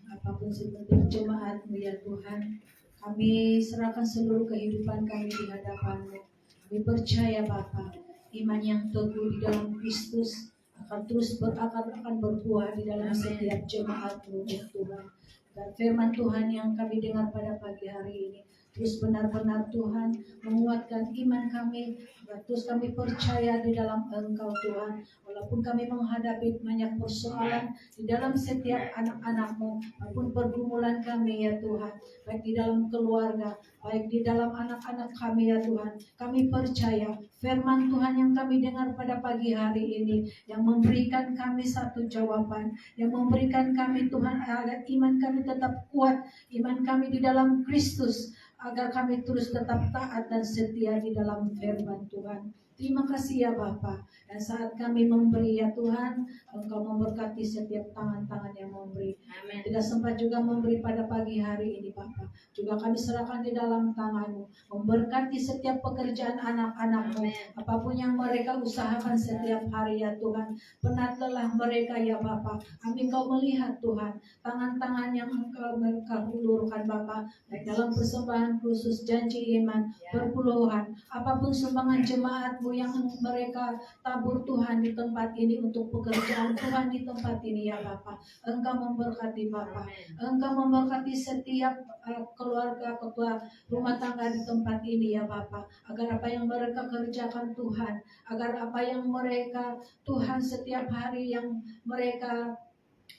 [SPEAKER 1] Apapun seperti jemaat-Mu ya Tuhan. Kami serahkan seluruh kehidupan kami di hadapan-Mu. Kami percaya Bapa, iman yang teguh di dalam Kristus akan terus akan berbuah di dalam setiap jemaat-Mu ya Tuhan. Dan firman Tuhan yang kami dengar pada pagi hari ini terus benar-benar Tuhan menguatkan iman kami. Terus kami percaya di dalam Engkau Tuhan. Walaupun kami menghadapi banyak persoalan di dalam setiap anak-anak-Mu, maupun pergumulan kami ya Tuhan, baik di dalam keluarga, baik di dalam anak-anak kami ya Tuhan, kami percaya firman Tuhan yang kami dengar pada pagi hari ini yang memberikan kami satu jawaban, yang memberikan kami Tuhan agar iman kami tetap kuat, iman kami di dalam Kristus, agar kami terus tetap taat dan setia di dalam firman Tuhan.
[SPEAKER 4] Terima kasih ya Bapa. Dan saat kami memberi ya Tuhan, Engkau memberkati setiap tangan-tangan yang memberi.
[SPEAKER 1] Amin.
[SPEAKER 4] Tidak sempat juga memberi pada pagi hari ini Bapa. Juga kami serahkan di dalam tangan-Mu. Memberkati setiap pekerjaan anak-anak-Mu.
[SPEAKER 1] Amin.
[SPEAKER 4] Apapun yang mereka usahakan setiap hari ya Tuhan. Penat lelah mereka ya Bapa. Kami Engkau melihat Tuhan. Tangan-tangan yang Engkau mereka hulurkan Bapa. Baik dalam persembahan khusus janji iman, perpuluhan. Apapun sumbangan jemaat-Mu yang mereka tabur Tuhan di tempat ini untuk pekerjaan Tuhan di tempat ini ya Bapa. Engkau memberkati Bapa. Engkau memberkati setiap keluarga ketua rumah tangga di tempat ini ya Bapa. Agar apa yang mereka kerjakan Tuhan, agar apa yang mereka Tuhan setiap hari yang mereka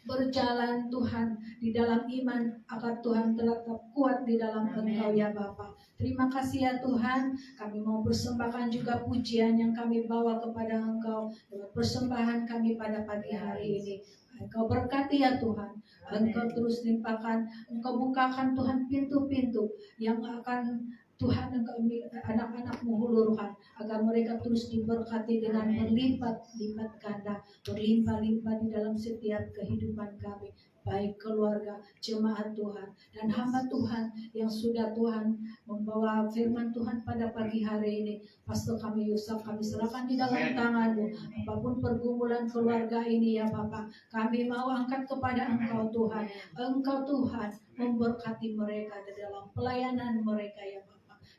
[SPEAKER 4] berjalan Tuhan di dalam iman agar Tuhan tetap kuat di dalam Engkau ya Bapa. Terima kasih ya Tuhan. Kami mau persembahkan juga pujian yang kami bawa kepada Engkau dengan persembahan kami pada pagi hari ini. Engkau berkati ya Tuhan. Engkau terus limpahkan, Engkau bukakan Tuhan pintu-pintu yang akan Tuhan Engkau anak-anak-Mu hulurkan agar mereka terus diberkati dengan berlipat-lipat ganda, berlimpah-limpah di dalam setiap kehidupan kami, baik keluarga, jemaat Tuhan, dan hamba Tuhan yang sudah Tuhan membawa firman Tuhan pada pagi hari ini. Pastor kami Yusuf, kami serahkan di dalam tangan-Mu. Apapun pergumulan keluarga ini ya Bapak, kami mau angkat kepada Engkau Tuhan. Engkau Tuhan memberkati mereka di dalam pelayanan mereka ya Bapak.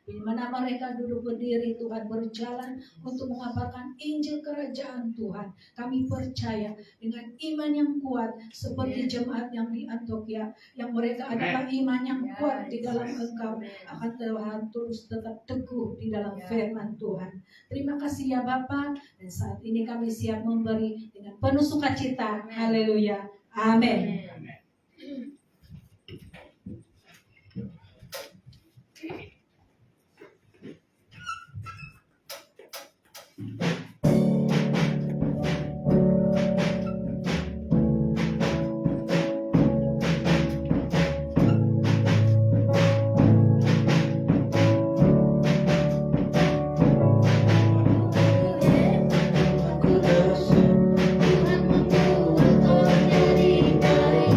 [SPEAKER 4] Di mana mereka duduk berdiri Tuhan berjalan untuk mengabarkan Injil Kerajaan Tuhan. Kami percaya dengan iman yang kuat seperti jemaat yang di Antioquia, yang mereka adalah iman yang kuat di dalam Engkau, akan Tuhan terus tetap teguh di dalam firman Tuhan. Terima kasih ya Bapa, dan saat ini kami siap memberi dengan penuh sukacita. Haleluya. Amin.
[SPEAKER 3] Tuhan membuat kau jadi baik.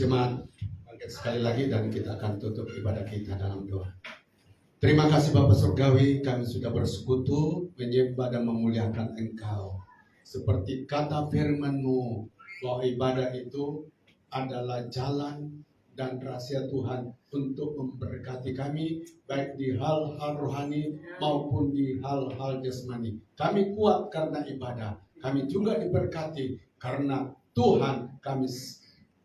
[SPEAKER 2] Jemaat, bangkit sekali lagi dan kita akan tutup ibadah kita dalam doa. Terima kasih Bapa Surgawi, kami sudah bersekutu, menyembah dan memuliakan Engkau. Seperti kata firman-Mu, bahwa ibadah itu adalah jalan dan rahasia Tuhan untuk memberkati kami, baik di hal-hal rohani maupun di hal-hal jasmani. Kami kuat karena ibadah, kami juga diberkati karena Tuhan kami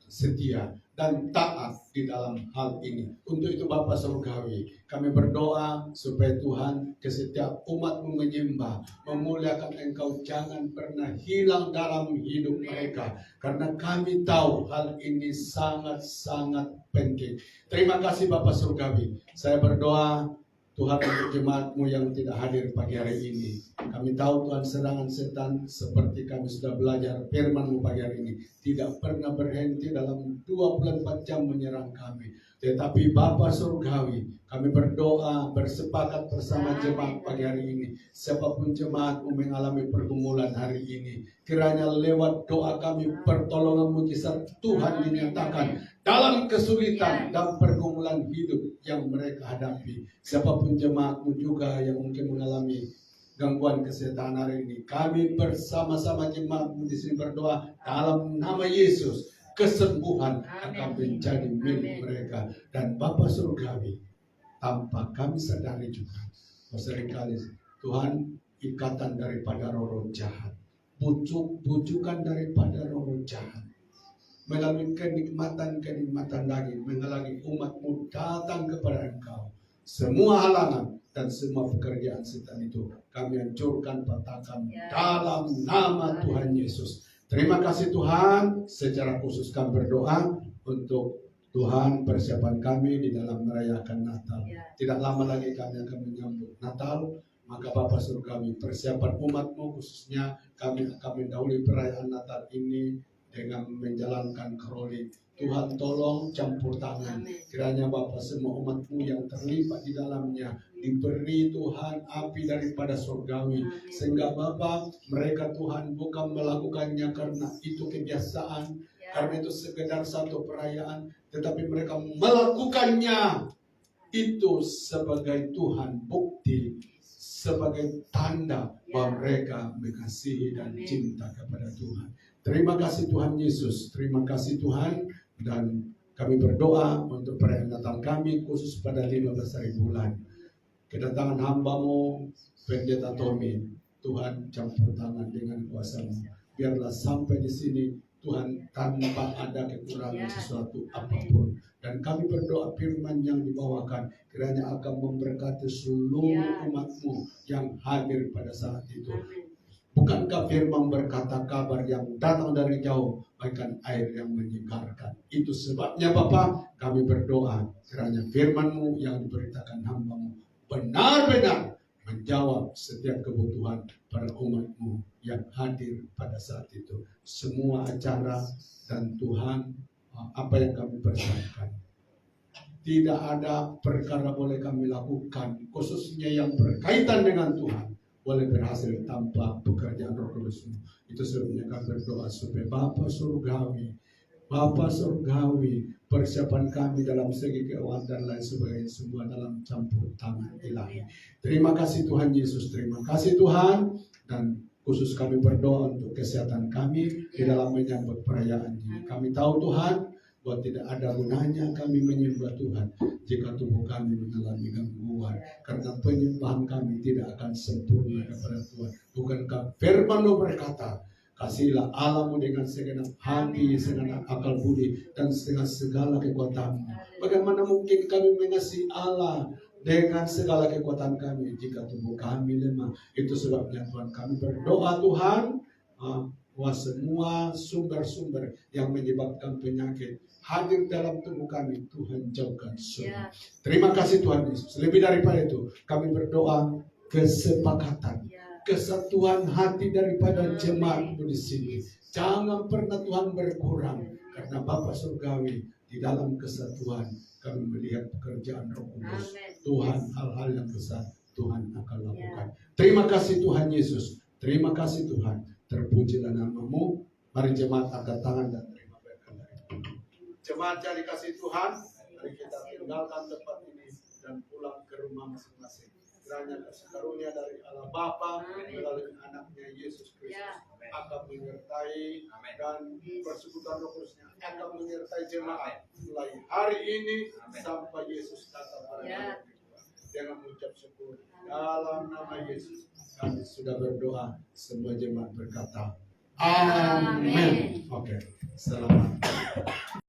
[SPEAKER 2] setia dan taat di dalam hal ini. Untuk itu Bapa Surgawi, kami berdoa supaya Tuhan ke setiap umat-Mu menyembah, memuliakan Engkau, jangan pernah hilang dalam hidup mereka. Karena kami tahu hal ini sangat-sangat penting. Terima kasih Bapa Surgawi. Saya berdoa Tuhan untuk jemaat-Mu yang tidak hadir pagi hari ini. Kami tahu Tuhan serangan setan seperti kami sudah belajar firman-Mu pagi hari ini tidak pernah berhenti dalam 24 jam menyerang kami. Tetapi Bapa Surgawi, kami berdoa bersepakat bersama jemaat pagi hari ini. Siapapun jemaat-Mu mengalami pergumulan hari ini, kiranya lewat doa kami pertolongan mujizat Tuhan dinyatakan dalam kesulitan dan pergumulan hidup yang mereka hadapi. Siapapun jemaat-Mu juga yang mungkin mengalami gangguan kesehatan hari ini, kami bersama-sama jemaat-Mu di sini berdoa dalam nama Yesus, kesembuhan akan menjadi milik mereka. Dan Bapa Surgawi, tanpa kami sadari juga, seringkali Tuhan ikatan daripada roh-roh jahat, bujukan daripada roh-roh jahat, melalui kenikmatan-kenikmatan lagi, menghalangi umat-Mu datang kepada Engkau. Semua halangan dan semua pekerjaan setan itu kami hancurkan, patahkan dalam nama Tuhan Yesus. Terima kasih Tuhan. Secara khusus kami berdoa untuk Tuhan persiapan kami di dalam merayakan Natal. Tidak lama lagi kami akan menyambut Natal. Maka Bapa Surgawi, persiapan umat-Mu khususnya kami akan mendahului perayaan Natal ini dengan menjalankan kroli. Tuhan tolong campur tangan. Kiranya Bapa semua umat-Mu yang terlibat di dalamnya diberi Tuhan api daripada surgawi. Sehingga Bapa mereka Tuhan bukan melakukannya karena itu kebiasaan, karena itu sekedar satu perayaan, tetapi mereka melakukannya itu sebagai Tuhan bukti, sebagai tanda bahwa mereka mengasihi dan cinta kepada Tuhan. Terima kasih Tuhan Yesus, terima kasih Tuhan. Dan kami berdoa untuk perayaan Natal kami khusus pada 15 hari bulan. Kedatangan hamba-Mu Pendeta Tommy, Tuhan campur tangan dengan kuasa-Mu. Biarlah sampai di sini Tuhan tanpa ada kekurangan sesuatu apapun. Dan kami berdoa firman yang dibawakan kiranya akan memberkati seluruh umat-Mu yang hadir pada saat itu. Bukankah firman berkata kabar yang datang dari jauh bagaikan air yang menyegarkan. Itu sebabnya Bapa kami berdoa kiranya firman-Mu yang diberitakan hamba-Mu benar-benar menjawab setiap kebutuhan para umat-Mu yang hadir pada saat itu. Semua acara dan Tuhan apa yang kami persiapkan, tidak ada perkara boleh kami lakukan khususnya yang berkaitan dengan Tuhan boleh berhasil tanpa pekerjaan Roh Kudus. Itu sebabnya kami berdoa supaya Bapa Surgawi, persiapan kami dalam segi keuangan dan lain sebagainya semua dalam campur tangan Ilahi. Terima kasih Tuhan Yesus, terima kasih Tuhan. Dan khusus kami berdoa untuk kesehatan kami di dalam menyambut perayaan ini. Kami tahu Tuhan bahwa tidak ada gunanya kami menyembah Tuhan jika tubuh kami mengalami gangguan, karena penyembahan kami tidak akan sempurna kepada Tuhan. Bukankah firman-Mu berkata, kasihilah Allah-Mu dengan segenap hati, segenap akal budi, dan dengan segala kekuatan-Mu. Bagaimana mungkin kami mengasihi Allah dengan segala kekuatan kami jika tubuh kami lemah? Itu sebabnya Tuhan kami berdoa Tuhan, bahwa semua sumber-sumber yang menyebabkan penyakit hadir dalam tubuh kami, Tuhan jauhkan semua. Terima kasih Tuhan Yesus. Lebih daripada itu, kami berdoa kesepakatan, kesatuan hati daripada jemaat-Mu di sini. Jangan pernah Tuhan berkurang, karena Bapa Surgawi di dalam kesatuan kami melihat pekerjaan Roh Kudus. Tuhan hal-hal yang besar Tuhan akan lakukan. Terima kasih Tuhan Yesus. Terima kasih Tuhan. Terpujilah nama-Mu. Mari jemaat angkat tangan dan terima berkat dari Tuhan. Jemaat yang dikasih Tuhan, mari kita tinggalkan tempat ini dan pulang ke rumah masing-masing. Kiranya kasih karunia dari Allah Bapa melalui anaknya Yesus Kristus akan menyertai dan persekutuan Roh Kudusnya akan menyertai jemaat mulai hari ini sampai Yesus datang pada hari kedua. Dengan mengucap syukur dalam nama Yesus kami sudah berdoa, semua jemaat berkata Amin. Oke, selamat.